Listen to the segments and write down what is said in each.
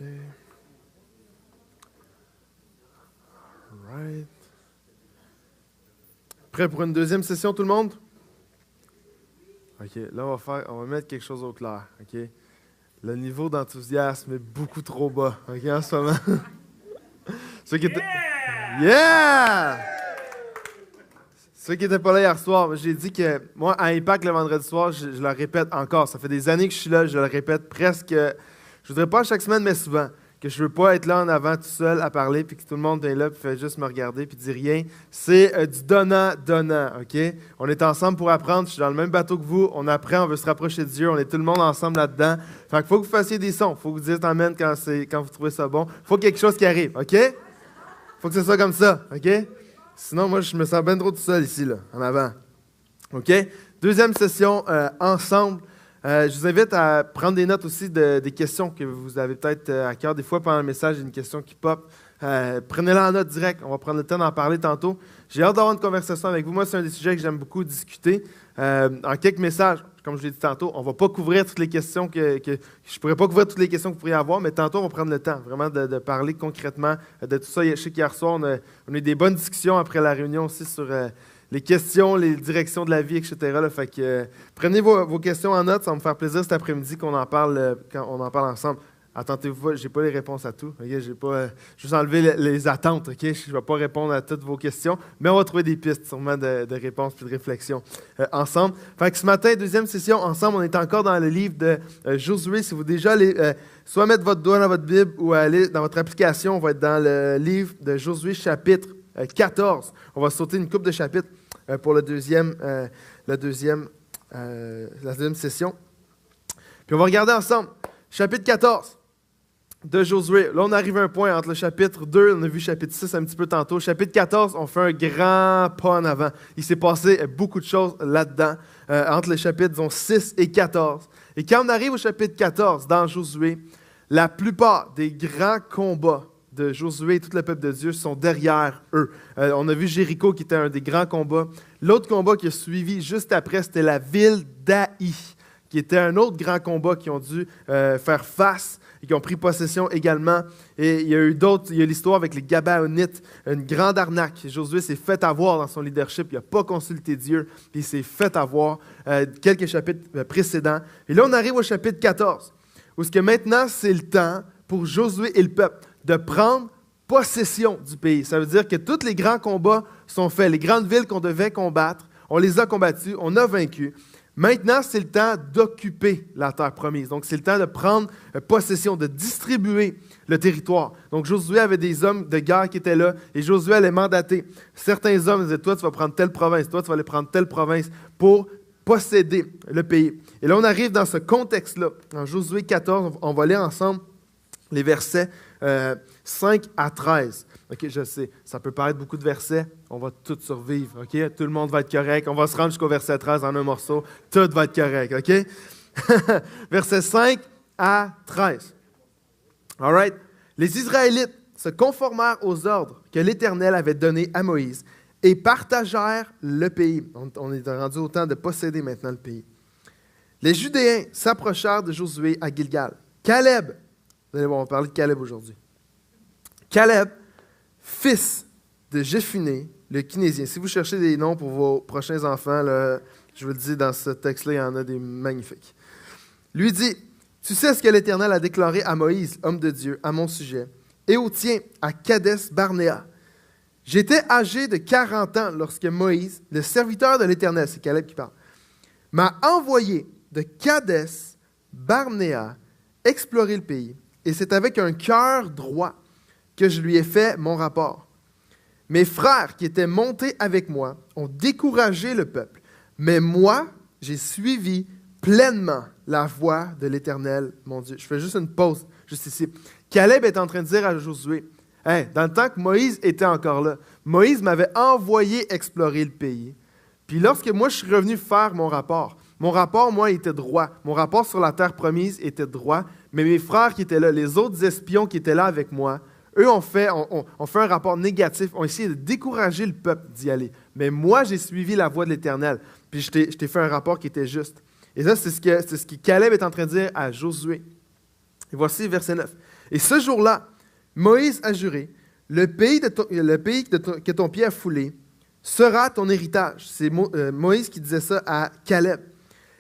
OK. Right. Prêt pour une deuxième session, tout le monde? OK, là, on va mettre quelque chose au clair, OK? Le niveau d'enthousiasme est beaucoup trop bas, OK, en ce moment? Ceux qui étaient... Yeah! Ceux qui n'étaient pas là hier soir, j'ai dit que moi, à Impact, le vendredi soir, je le répète encore. Ça fait des années que je suis là, je le répète presque... Je voudrais pas chaque semaine, mais souvent. Que je veux pas être là en avant tout seul à parler, puis que tout le monde est là, puis fait juste me regarder, puis dit rien. C'est du donnant-donnant, OK? On est ensemble pour apprendre. Je suis dans le même bateau que vous. On apprend, on veut se rapprocher de Dieu. On est tout le monde ensemble là-dedans. Fait qu'il faut que vous fassiez des sons. Faut que vous dites amen quand vous trouvez ça bon. Faut quelque chose qui arrive, OK? Faut que ce soit comme ça, OK? Sinon, moi, je me sens bien trop tout seul ici, là, en avant. OK? Deuxième session, ensemble. Je vous invite à prendre des notes aussi des questions que vous avez peut-être à cœur. Des fois, pendant le message, il y a une question qui pop. Prenez-la en note direct. On va prendre le temps d'en parler tantôt. J'ai hâte d'avoir une conversation avec vous. Moi, c'est un des sujets que j'aime beaucoup discuter. En quelques messages, comme je l'ai dit tantôt, on ne va pas couvrir toutes les questions je ne pourrais pas couvrir toutes les questions que vous pourriez avoir, mais tantôt, on va prendre le temps vraiment de parler concrètement de tout ça. Je sais qu'hier soir, on a eu des bonnes discussions après la réunion aussi sur les questions, les directions de la vie, etc. Là, fait que, prenez vos questions en note. Ça va me faire plaisir cet après-midi qu'on en parle, quand on en parle ensemble. Attendez-vous, je n'ai pas les réponses à tout. Okay? Je vais juste enlever les attentes. Okay? Je ne vais pas répondre à toutes vos questions, mais on va trouver des pistes sûrement de réponses et de réflexions ensemble. Fait que ce matin, deuxième session, ensemble, on est encore dans le livre de Josué. Si vous déjà allez soit mettre votre doigt dans votre Bible ou aller dans votre application, on va être dans le livre de Josué, chapitre 14. On va sauter une couple de chapitres pour la deuxième session. Puis on va regarder ensemble. Chapitre 14 de Josué. Là, on arrive à un point entre le chapitre 2, on a vu chapitre 6 un petit peu tantôt. Chapitre 14, on fait un grand pas en avant. Il s'est passé beaucoup de choses là-dedans, entre les chapitres, disons, 6 et 14. Et quand on arrive au chapitre 14, dans Josué, la plupart des grands combats de Josué et tout le peuple de Dieu sont derrière eux. On a vu Jéricho qui était un des grands combats. L'autre combat qui a suivi juste après, c'était la ville d'Aï, qui était un autre grand combat qu'ils ont dû faire face et qui ont pris possession également. Et il y a eu d'autres, il y a l'histoire avec les Gabaonites, une grande arnaque. Josué s'est fait avoir dans son leadership, il n'a pas consulté Dieu, puis il s'est fait avoir quelques chapitres précédents. Et là, on arrive au chapitre 14, où ce que maintenant, c'est le temps pour Josué et le peuple de prendre possession du pays. Ça veut dire que tous les grands combats sont faits. Les grandes villes qu'on devait combattre, on les a combattues, on a vaincu. Maintenant, c'est le temps d'occuper la terre promise. Donc, c'est le temps de prendre possession, de distribuer le territoire. Donc, Josué avait des hommes de guerre qui étaient là et Josué allait mandater. Certains hommes disaient, toi, tu vas prendre telle province, toi, tu vas aller prendre telle province pour posséder le pays. Et là, on arrive dans ce contexte-là. En Josué 14, on va lire ensemble les versets 5 à 13. OK, je sais, ça peut paraître beaucoup de versets. On va tous survivre, OK? Tout le monde va être correct. On va se rendre jusqu'au verset 13 en un morceau. Tout va être correct, OK? Versets 5 à 13. All right? Les Israélites se conformèrent aux ordres que l'Éternel avait donnés à Moïse et partagèrent le pays. On est rendu au temps de posséder maintenant le pays. Les Judéens s'approchèrent de Josué à Gilgal. Caleb, vous allez voir, on va parler de Caleb aujourd'hui. Caleb, fils de Jéphuné, le Kinésien. Si vous cherchez des noms pour vos prochains enfants, là, je vous le dis, dans ce texte-là, il y en a des magnifiques. Lui dit, « Tu sais ce que l'Éternel a déclaré à Moïse, homme de Dieu, à mon sujet, et au tien, à Kadès-Barnéa. J'étais âgé de 40 ans lorsque Moïse, le serviteur de l'Éternel, c'est Caleb qui parle, m'a envoyé de Kadès-Barnéa explorer le pays, et c'est avec un cœur droit que je lui ai fait mon rapport. Mes frères qui étaient montés avec moi ont découragé le peuple, mais moi, j'ai suivi pleinement la voie de l'Éternel, mon Dieu. » Je fais juste une pause, juste ici. Caleb est en train de dire à Josué, « Hey, dans le temps que Moïse était encore là, Moïse m'avait envoyé explorer le pays. Puis lorsque moi, je suis revenu faire mon rapport, moi, était droit. Mon rapport sur la terre promise était droit, mais mes frères qui étaient là, les autres espions qui étaient là avec moi, eux ont fait un rapport négatif, ont essayé de décourager le peuple d'y aller. Mais moi, j'ai suivi la voie de l'Éternel, puis je t'ai fait un rapport qui était juste. » Et ça, c'est ce que Caleb est en train de dire à Josué. Et voici verset 9. « Et ce jour-là, Moïse a juré, le pays que ton pied a foulé sera ton héritage. C'est Moïse qui disait ça à Caleb.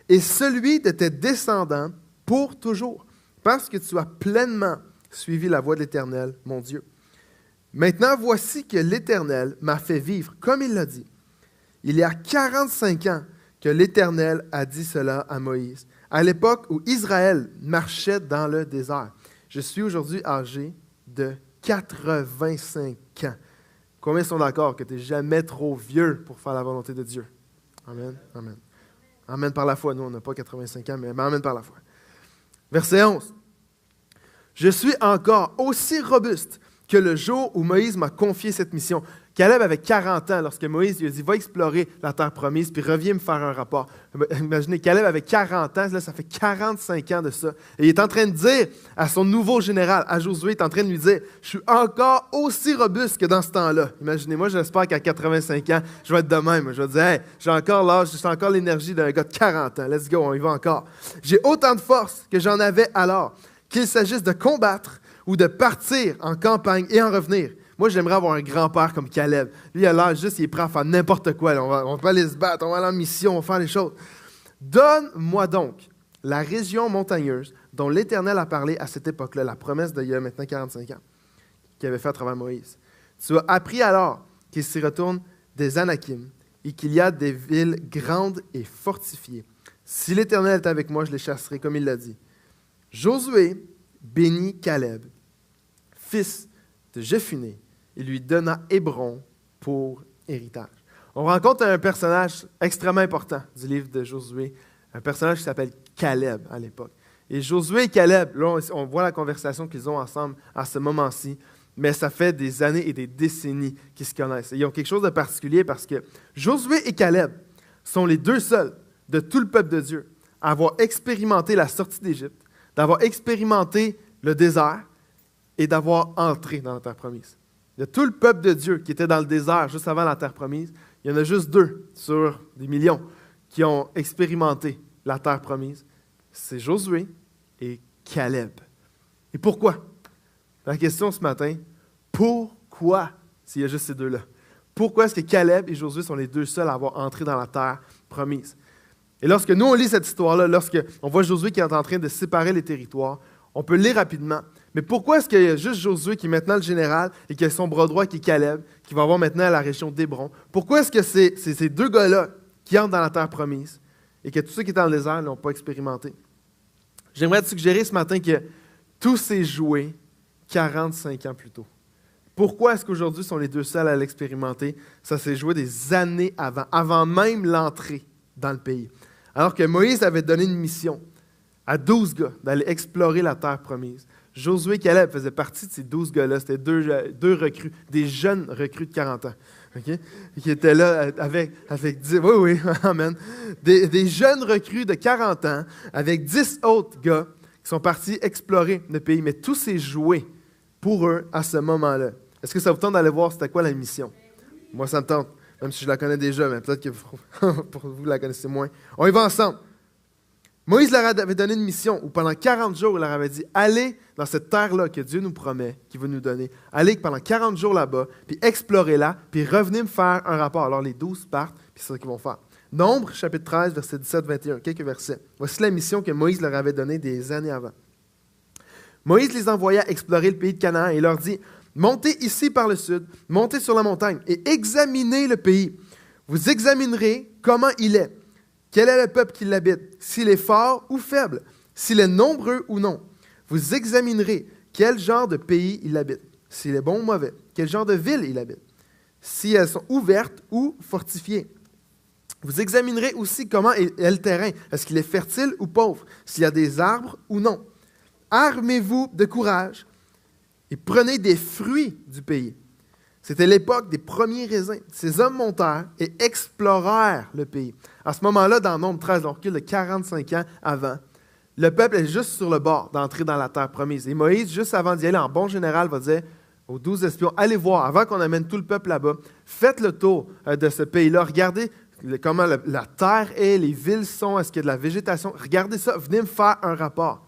Et celui de tes descendants pour toujours, parce que tu as pleinement suivi la voie de l'Éternel, mon Dieu. Maintenant, voici que l'Éternel m'a fait vivre, comme il l'a dit. Il y a 45 ans que l'Éternel a dit cela à Moïse, à l'époque où Israël marchait dans le désert. Je suis aujourd'hui âgé de 85 ans. Combien sont d'accord que tu n'es jamais trop vieux pour faire la volonté de Dieu? Amen. Amen. Amen par la foi. Nous, on n'a pas 85 ans, mais amen par la foi. Verset 11. Je suis encore aussi robuste que le jour où Moïse m'a confié cette mission. Caleb avait 40 ans lorsque Moïse lui a dit « Va explorer la terre promise, puis reviens me faire un rapport. » Imaginez, Caleb avait 40 ans, là, ça fait 45 ans de ça. Et il est en train de dire à son nouveau général, à Josué, il est en train de lui dire « Je suis encore aussi robuste que dans ce temps-là. » Imaginez, moi j'espère qu'à 85 ans, je vais être de même. Je vais dire hey, « J'ai encore l'âge, j'ai encore l'énergie d'un gars de 40 ans. Let's go, on y va encore. » J'ai autant de force que j'en avais alors, qu'il s'agisse de combattre ou de partir en campagne et en revenir. Moi, j'aimerais avoir un grand-père comme Caleb. Lui, il a l'air juste, il est prêt à faire n'importe quoi. On va aller se battre, on va aller en mission, on va faire les choses. Donne-moi donc la région montagneuse dont l'Éternel a parlé à cette époque-là, la promesse d'il y a maintenant 45 ans, qu'il avait fait à travers Moïse. Tu as appris alors qu'il s'y retourne des Anakim et qu'il y a des villes grandes et fortifiées. Si l'Éternel est avec moi, je les chasserai, comme il l'a dit. Josué bénit Caleb, fils de Jephuné, et lui donna Hébron pour héritage. On rencontre un personnage extrêmement important du livre de Josué, un personnage qui s'appelle Caleb à l'époque. Et Josué et Caleb, là, on voit la conversation qu'ils ont ensemble à ce moment-ci, mais ça fait des années et des décennies qu'ils se connaissent. Et ils ont quelque chose de particulier parce que Josué et Caleb sont les deux seuls de tout le peuple de Dieu à avoir expérimenté la sortie d'Égypte, d'avoir expérimenté le désert et d'avoir entré dans la terre promise. De tout le peuple de Dieu qui était dans le désert juste avant la terre promise, il y en a juste 2 sur des millions qui ont expérimenté la terre promise. C'est Josué et Caleb. Et pourquoi? La question ce matin, pourquoi s'il y a juste ces 2-là? Pourquoi est-ce que Caleb et Josué sont les 2 seuls à avoir entré dans la terre promise? Et lorsque nous, on lit cette histoire-là, lorsqu'on voit Josué qui est en train de séparer les territoires, on peut le lire rapidement. Mais pourquoi est-ce qu'il y a juste Josué qui est maintenant le général et qui a son bras droit qui est Caleb, qui va avoir maintenant la région d'Hébron? Pourquoi est-ce que c'est ces 2 gars-là qui entrent dans la terre promise et que tous ceux qui étaient dans le désert ne l'ont pas expérimenté? J'aimerais te suggérer ce matin que tout s'est joué 45 ans plus tôt. Pourquoi est-ce qu'aujourd'hui sont les 2 seuls à l'expérimenter? Ça s'est joué des années avant même l'entrée dans le pays. Alors que Moïse avait donné une mission à 12 gars d'aller explorer la terre promise. Josué et Caleb faisaient partie de ces 12 gars-là. C'était 2 recrues, des jeunes recrues de 40 ans, okay? Qui étaient là avec 10, oui, amen. Des jeunes recrues de 40 ans avec 10 autres gars qui sont partis explorer le pays. Mais tout s'est joué pour eux à ce moment-là. Est-ce que ça vous tente d'aller voir c'était quoi la mission? Moi, ça me tente, même si je la connais déjà, mais peut-être que pour vous, la connaissez moins. On y va ensemble. Moïse leur avait donné une mission où pendant 40 jours, il leur avait dit « Allez dans cette terre-là que Dieu nous promet, qu'il va nous donner. Allez pendant 40 jours là-bas, puis explorez-la, puis revenez me faire un rapport. » Alors les 12 partent, puis c'est ça qu'ils vont faire. Nombre, chapitre 13, versets 17-21, quelques versets. Voici la mission que Moïse leur avait donnée des années avant. Moïse les envoya explorer le pays de Canaan et leur dit « Montez ici par le sud, montez sur la montagne et examinez le pays. Vous examinerez comment il est. Quel est le peuple qui l'habite, s'il est fort ou faible, s'il est nombreux ou non. Vous examinerez quel genre de pays il habite, s'il est bon ou mauvais, quel genre de ville il habite, si elles sont ouvertes ou fortifiées. Vous examinerez aussi comment est le terrain, est-ce qu'il est fertile ou pauvre, s'il y a des arbres ou non. Armez-vous de courage et prenez des fruits du pays. C'était l'époque des premiers raisins. Ces hommes montèrent et explorèrent le pays. À ce moment-là, dans Nombre 13, on recule de 45 ans avant, le peuple est juste sur le bord d'entrer dans la terre promise. Et Moïse, juste avant d'y aller, en bon général, va dire aux 12 espions, allez voir, avant qu'on amène tout le peuple là-bas, faites le tour de ce pays-là, regardez comment la terre est, les villes sont, est-ce qu'il y a de la végétation, regardez ça, venez me faire un rapport.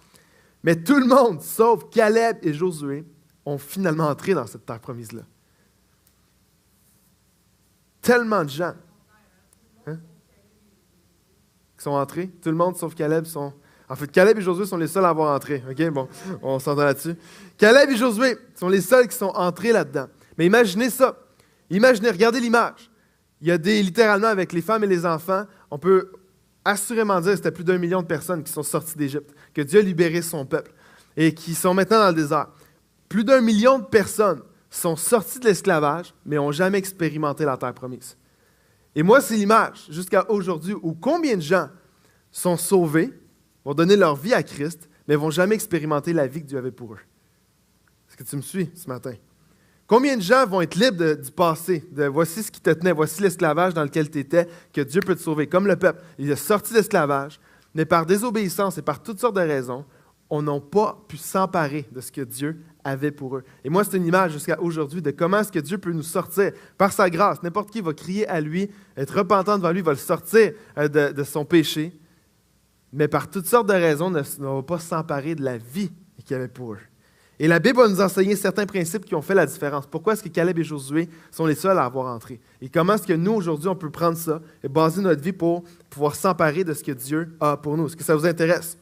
Mais tout le monde, sauf Caleb et Josué, ont finalement entré dans cette terre promise-là. Tellement de gens qui sont entrés. Tout le monde, sauf Caleb, sont... En fait, Caleb et Josué sont les seuls à avoir entré. OK, bon, on s'entend là-dessus. Caleb et Josué sont les seuls qui sont entrés là-dedans. Mais imaginez ça. Imaginez, regardez l'image. Il y a littéralement, avec les femmes et les enfants, on peut assurément dire que c'était plus d'1 million de personnes qui sont sorties d'Égypte, que Dieu a libéré son peuple et qui sont maintenant dans le désert. Plus d'1 million de personnes sont sorties de l'esclavage, mais n'ont jamais expérimenté la terre promise. Et moi, c'est l'image, jusqu'à aujourd'hui, où combien de gens sont sauvés, vont donner leur vie à Christ, mais ne vont jamais expérimenter la vie que Dieu avait pour eux. Est-ce que tu me suis ce matin? Combien de gens vont être libres du passé, de voici ce qui te tenait, voici l'esclavage dans lequel tu étais, que Dieu peut te sauver, comme le peuple. Il est sorti de l'esclavage, mais par désobéissance et par toutes sortes de raisons, on n'a pas pu s'emparer de ce que Dieu avait pour eux. Et moi, c'est une image jusqu'à aujourd'hui de comment est-ce que Dieu peut nous sortir par sa grâce. N'importe qui va crier à lui, être repentant devant lui, va le sortir de son péché, mais par toutes sortes de raisons, ne va pas s'emparer de la vie qu'il avait pour eux. Et la Bible va nous enseigner certains principes qui ont fait la différence. Pourquoi est-ce que Caleb et Josué sont les seuls à avoir entré? Et comment est-ce que nous, aujourd'hui, on peut prendre ça et baser notre vie pour pouvoir s'emparer de ce que Dieu a pour nous? Est-ce que ça vous intéresse?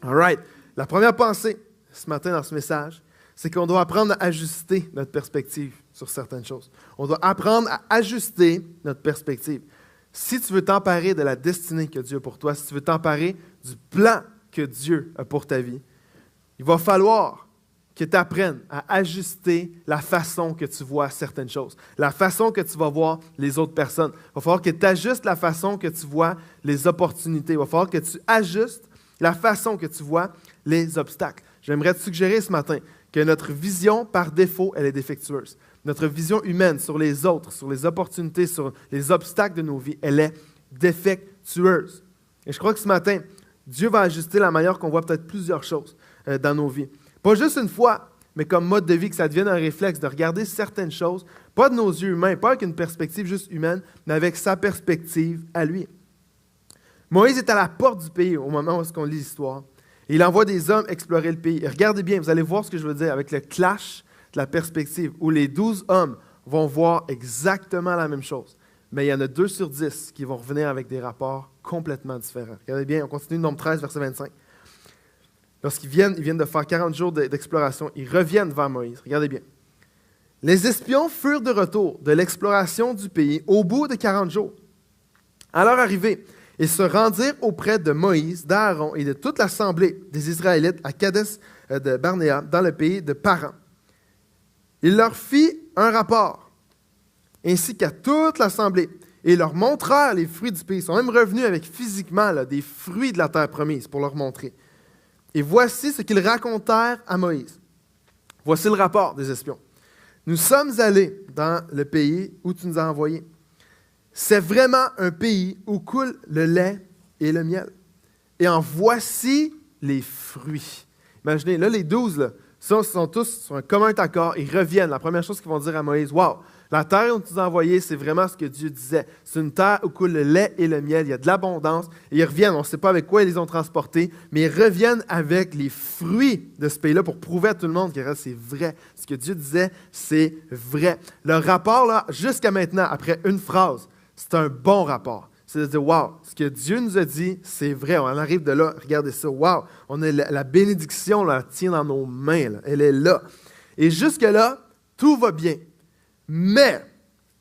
All right. La première pensée ce matin dans ce message, c'est qu'on doit apprendre à ajuster notre perspective sur certaines choses. On doit apprendre à ajuster notre perspective. Si tu veux t'emparer de la destinée que Dieu a pour toi, si tu veux t'emparer du plan que Dieu a pour ta vie, il va falloir que tu apprennes à ajuster la façon que tu vois certaines choses, la façon que tu vas voir les autres personnes. Il va falloir que tu ajustes la façon que tu vois les opportunités. Il va falloir que tu ajustes la façon que tu vois les obstacles. J'aimerais te suggérer ce matin que notre vision, par défaut, elle est défectueuse. Notre vision humaine sur les autres, sur les opportunités, sur les obstacles de nos vies, elle est défectueuse. Et je crois que ce matin, Dieu va ajuster la manière qu'on voit peut-être plusieurs choses dans nos vies. Pas juste une fois, mais comme mode de vie, que ça devienne un réflexe de regarder certaines choses, pas de nos yeux humains, pas avec une perspective juste humaine, mais avec sa perspective à lui. Moïse est à la porte du pays au moment où on lit l'histoire. Et il envoie des hommes explorer le pays. Et regardez bien, vous allez voir ce que je veux dire avec le clash de la perspective, où les 12 hommes vont voir exactement la même chose. Mais il y en a 2 sur 10 qui vont revenir avec des rapports complètement différents. Regardez bien, on continue, Nombre 13, verset 25. Lorsqu'ils viennent de faire 40 jours d'exploration, ils reviennent vers Moïse. Regardez bien. Les espions furent de retour de l'exploration du pays au bout de 40 jours. À leur arrivée, ils se rendirent auprès de Moïse, d'Aaron et de toute l'assemblée des Israélites à Kadès de Barnéa, dans le pays de Paran. Il leur fit un rapport, ainsi qu'à toute l'assemblée, et ils leur montrèrent les fruits du pays. Ils sont même revenus avec physiquement des fruits de la terre promise pour leur montrer. Et voici ce qu'ils racontèrent à Moïse. Voici le rapport des espions. Nous sommes allés dans le pays où tu nous as envoyés. C'est vraiment un pays où coule le lait et le miel. Et en voici les fruits. Imaginez, là, les 12, là, sont tous sur un commun accord. Ils reviennent. La première chose qu'ils vont dire à Moïse, « Wow, la terre où tu nous as envoyés, c'est vraiment ce que Dieu disait. C'est une terre où coule le lait et le miel. Il y a de l'abondance. » Et ils reviennent. On ne sait pas avec quoi ils les ont transportés, mais ils reviennent avec les fruits de ce pays-là pour prouver à tout le monde que c'est vrai. Ce que Dieu disait, c'est vrai. Le rapport, là, jusqu'à maintenant, après une phrase, c'est un bon rapport. C'est de dire, wow, ce que Dieu nous a dit, c'est vrai. On arrive de là, regardez ça, wow, on a la bénédiction, là, elle tient dans nos mains, là, elle est là. Et jusque-là, tout va bien. Mais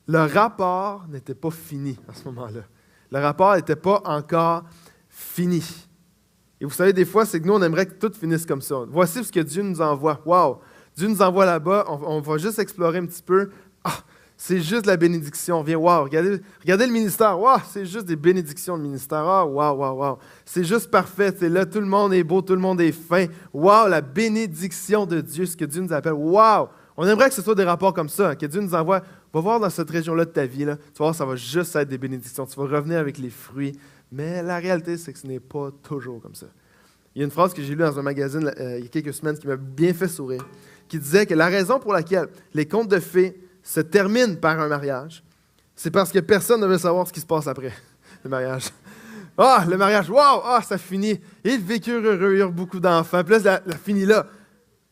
le rapport n'était pas fini à ce moment-là. Le rapport n'était pas encore fini. Et vous savez, des fois, c'est que nous, on aimerait que tout finisse comme ça. Voici ce que Dieu nous envoie. Wow, Dieu nous envoie là-bas, on va juste explorer un petit peu. Ah, c'est juste la bénédiction. Viens, wow, regardez le ministère. Wow, c'est juste des bénédictions, le ministère. Ah, wow. C'est juste parfait. C'est là, tout le monde est beau, tout le monde est fin. Wow, la bénédiction de Dieu, ce que Dieu nous appelle. Wow! On aimerait que ce soit des rapports comme ça, que Dieu nous envoie. Va voir dans cette région-là de ta vie, là, tu vas voir, ça va juste être des bénédictions. Tu vas revenir avec les fruits. Mais la réalité, c'est que ce n'est pas toujours comme ça. Il y a une phrase que j'ai lue dans un magazine il y a quelques semaines qui m'a bien fait sourire, qui disait que la raison pour laquelle les contes de fées se terminent par un mariage, c'est parce que personne ne veut savoir ce qui se passe après le mariage. Ah, le mariage, wow, ah, ça finit. Ils vécurent heureux, ils eurent beaucoup d'enfants. Puis là, ça finit là.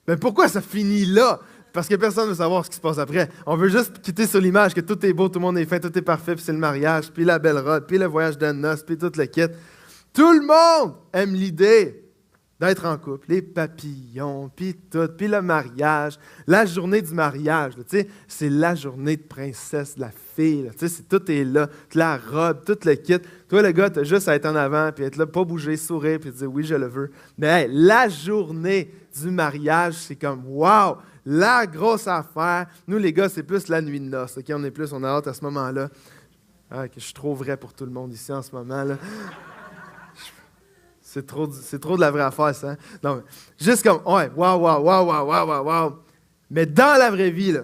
Mais pourquoi ça finit là? Parce que personne ne veut savoir ce qui se passe après. On veut juste quitter sur l'image que tout est beau, tout le monde est fin, tout est parfait, puis c'est le mariage, puis la belle robe, puis le voyage de noces, puis tout le kit. Tout le monde aime l'idée d'être en couple, les papillons, puis tout, puis le mariage, la journée du mariage, là, c'est la journée de princesse, de la fille, là, tout est là, la robe, tout le kit. Toi, le gars, tu as juste à être en avant, puis être là, pas bouger, sourire, puis dire oui, je le veux. Mais hey, la journée du mariage, c'est comme wow, la grosse affaire. Nous, les gars, c'est plus la nuit de noces. Okay? On a hâte à ce moment-là. Ah, que je suis trop vrai pour tout le monde ici en ce moment. Là. C'est trop de la vraie affaire, ça. Hein? Non, juste comme, ouais, wow. Mais dans la vraie vie, là,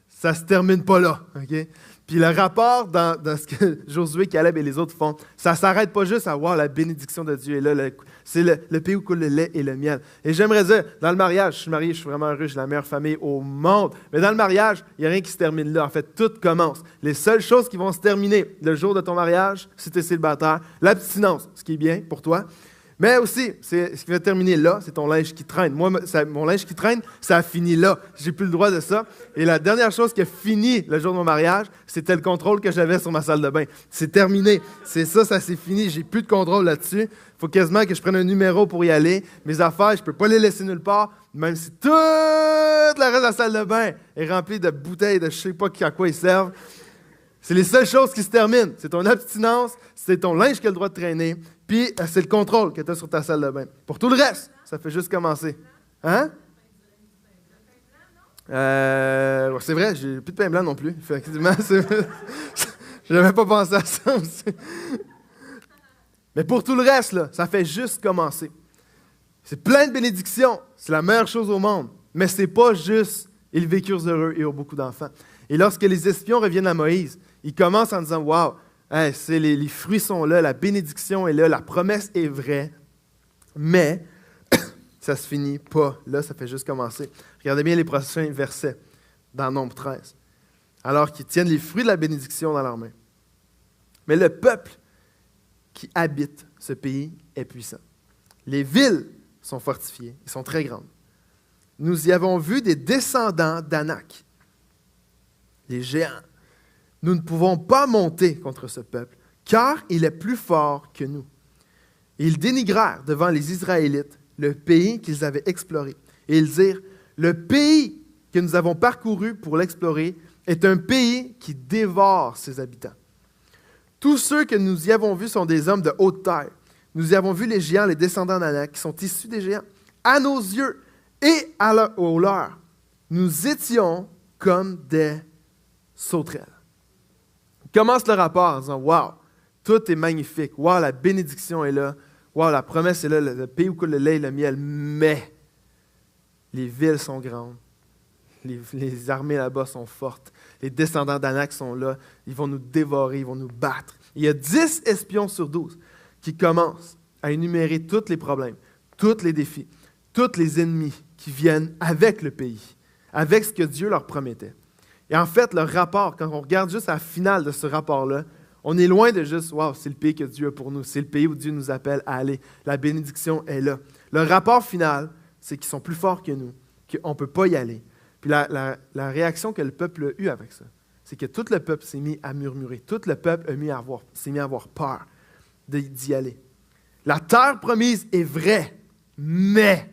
ça ne se termine pas là. Okay? Puis le rapport dans ce que Josué, Caleb et les autres font, ça ne s'arrête pas juste à voir la bénédiction de Dieu est là. C'est le pays où coule le lait et le miel. Et j'aimerais dire, dans le mariage, je suis marié, je suis vraiment heureux, j'ai la meilleure famille au monde. Mais dans le mariage, il n'y a rien qui se termine là. En fait, tout commence. Les seules choses qui vont se terminer le jour de ton mariage, si tu es célibataire, l'abstinence, ce qui est bien pour toi. Mais aussi, ce qui va terminer là, c'est ton linge qui traîne. Moi, mon linge qui traîne, ça a fini là. J'ai plus le droit de ça. Et la dernière chose qui a fini le jour de mon mariage, c'était le contrôle que j'avais sur ma salle de bain. C'est terminé. C'est ça s'est fini. J'ai plus de contrôle là-dessus. Il faut quasiment que je prenne un numéro pour y aller. Mes affaires, je ne peux pas les laisser nulle part, même si toute la reste de la salle de bain est remplie de bouteilles de je ne sais pas à quoi ils servent. C'est les seules choses qui se terminent. C'est ton abstinence, c'est ton linge qui a le droit de traîner, puis c'est le contrôle que tu as sur ta salle de bain. Pour tout le reste, ça fait juste commencer. Hein? C'est vrai, j'ai plus de pain blanc non plus. Effectivement, je n'avais pas pensé à ça aussi. Mais pour tout le reste, là, ça fait juste commencer. C'est plein de bénédictions. C'est la meilleure chose au monde. Mais c'est pas juste « ils vécurent heureux et eurent beaucoup d'enfants ». Et lorsque les espions reviennent à Moïse, ils commencent en disant « Wow, hey, les fruits sont là, la bénédiction est là, la promesse est vraie. » Mais ça ne se finit pas. Là, ça fait juste commencer. Regardez bien les prochains versets dans Nombre 13. Alors qu'ils tiennent les fruits de la bénédiction dans leurs mains. Mais le peuple qui habite ce pays est puissant. Les villes sont fortifiées, elles sont très grandes. Nous y avons vu des descendants d'Anak, les géants. Nous ne pouvons pas monter contre ce peuple, car il est plus fort que nous. Et ils dénigrèrent devant les Israélites le pays qu'ils avaient exploré. Et ils dirent, le pays que nous avons parcouru pour l'explorer est un pays qui dévore ses habitants. Tous ceux que nous y avons vus sont des hommes de haute taille. Nous y avons vu les géants, les descendants d'Anak, qui sont issus des géants. À nos yeux et aux leurs, nous étions comme des sauterelles. Il commence le rapport en disant « Wow, tout est magnifique. Wow, la bénédiction est là. Wow, la promesse est là, le pays où coule le lait et le miel. Mais les villes sont grandes. Les armées là-bas sont fortes. Les descendants d'Anak sont là. Ils vont nous dévorer, ils vont nous battre. » Il y a 10 espions sur 12 qui commencent à énumérer tous les problèmes, tous les défis, tous les ennemis qui viennent avec le pays, avec ce que Dieu leur promettait. Et en fait, le rapport, quand on regarde juste à la finale de ce rapport-là, on est loin de juste « Wow, c'est le pays que Dieu a pour nous. C'est le pays où Dieu nous appelle à aller. La bénédiction est là. » Le rapport final, c'est qu'ils sont plus forts que nous, qu'on ne peut pas y aller. Puis la réaction que le peuple a eue avec ça, c'est que tout le peuple s'est mis à murmurer. Tout le peuple s'est mis à avoir peur d'y aller. La terre promise est vraie, mais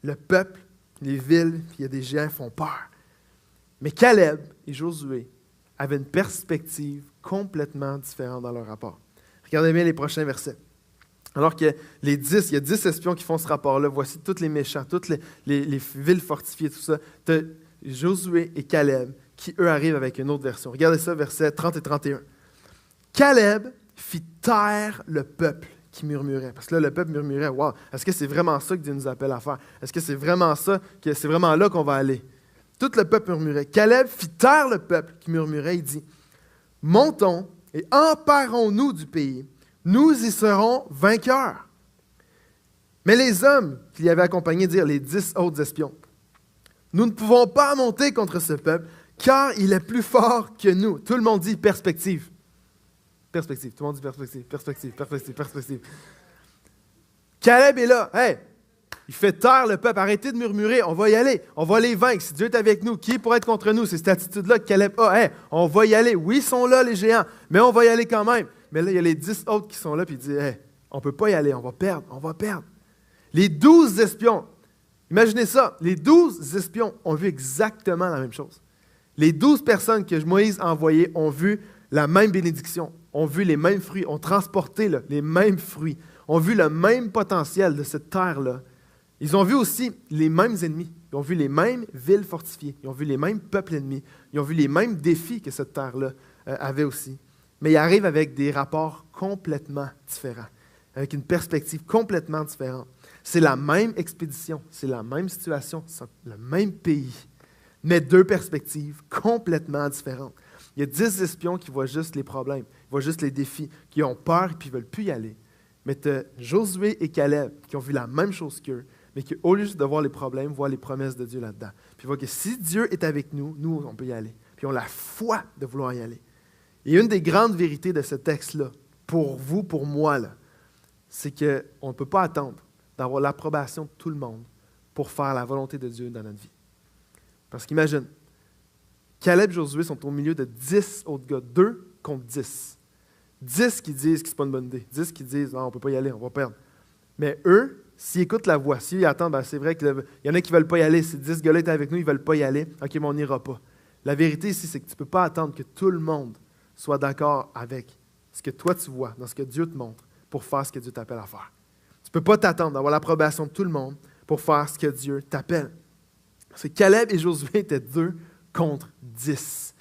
le peuple, les villes, puis il y a des géants font peur. Mais Caleb et Josué avaient une perspective complètement différente dans leur rapport. Regardez bien les prochains versets. Alors que il y a 10 espions qui font ce rapport-là, voici tous les méchants, toutes les villes fortifiées, tout ça. Tu as Josué et Caleb qui, eux, arrivent avec une autre version. Regardez ça, versets 30 et 31. Caleb fit taire le peuple qui murmurait. Parce que là, le peuple murmurait, « Wow, est-ce que c'est vraiment ça que Dieu nous appelle à faire? Est-ce que c'est vraiment ça, que c'est vraiment là qu'on va aller? » Tout le peuple murmurait. Caleb fit taire le peuple qui murmurait. Il dit, « Montons et emparons-nous du pays. Nous y serons vainqueurs. » Mais les hommes qui l'y avaient accompagné dirent, les 10 autres espions, « Nous ne pouvons pas monter contre ce peuple, car il est plus fort que nous. » Tout le monde dit perspective. Perspective. Tout le monde dit perspective, perspective, perspective, perspective. Caleb est là. Hey! Il fait taire le peuple. Arrêtez de murmurer. On va y aller. On va les vaincre. Si Dieu est avec nous, qui pourrait être contre nous? C'est cette attitude-là que Caleb a. Hey, on va y aller. Oui, ils sont là, les géants, mais on va y aller quand même. Mais là, il y a les 10 autres qui sont là, puis il dit, hey, on ne peut pas y aller. On va perdre. On va perdre. Les 12 espions, imaginez ça, les 12 espions ont vu exactement la même chose. Les 12 personnes que Moïse a envoyées ont vu la même bénédiction, ont vu les mêmes fruits, ont transporté les mêmes fruits, ont vu le même potentiel de cette terre-là. Ils ont vu aussi les mêmes ennemis. Ils ont vu les mêmes villes fortifiées. Ils ont vu les mêmes peuples ennemis. Ils ont vu les mêmes défis que cette terre-là avait aussi. Mais ils arrivent avec des rapports complètement différents, avec une perspective complètement différente. C'est la même expédition, c'est la même situation, c'est le même pays, mais deux perspectives complètement différentes. Il y a 10 espions qui voient juste les problèmes, qui voient juste les défis, qui ont peur et qui ne veulent plus y aller. Mais tu as Josué et Caleb qui ont vu la même chose qu'eux, mais qui, au lieu de voir les problèmes, voient les promesses de Dieu là-dedans. Puis ils voient que si Dieu est avec nous, nous, on peut y aller. Puis ils ont la foi de vouloir y aller. Et une des grandes vérités de ce texte-là, pour vous, pour moi, là, c'est qu'on ne peut pas attendre d'avoir l'approbation de tout le monde pour faire la volonté de Dieu dans notre vie. Parce qu'imagine, Caleb et Josué sont au milieu de 10 autres gars, 2 contre 10. 10 qui disent que ce n'est pas une bonne idée, 10 qui disent on ne peut pas y aller, on va perdre. Mais eux, s'ils écoutent la voix, s'ils attendent, c'est vrai qu'il y en a qui ne veulent pas y aller, si 10 gars-là étaient avec nous, ils ne veulent pas y aller, ok, mais on n'ira pas. La vérité ici, c'est que tu ne peux pas attendre que tout le monde soit d'accord avec ce que toi tu vois, dans ce que Dieu te montre, pour faire ce que Dieu t'appelle à faire. Tu ne peux pas t'attendre d'avoir l'approbation de tout le monde pour faire ce que Dieu t'appelle. Parce que Caleb et Josué étaient 2 contre 10.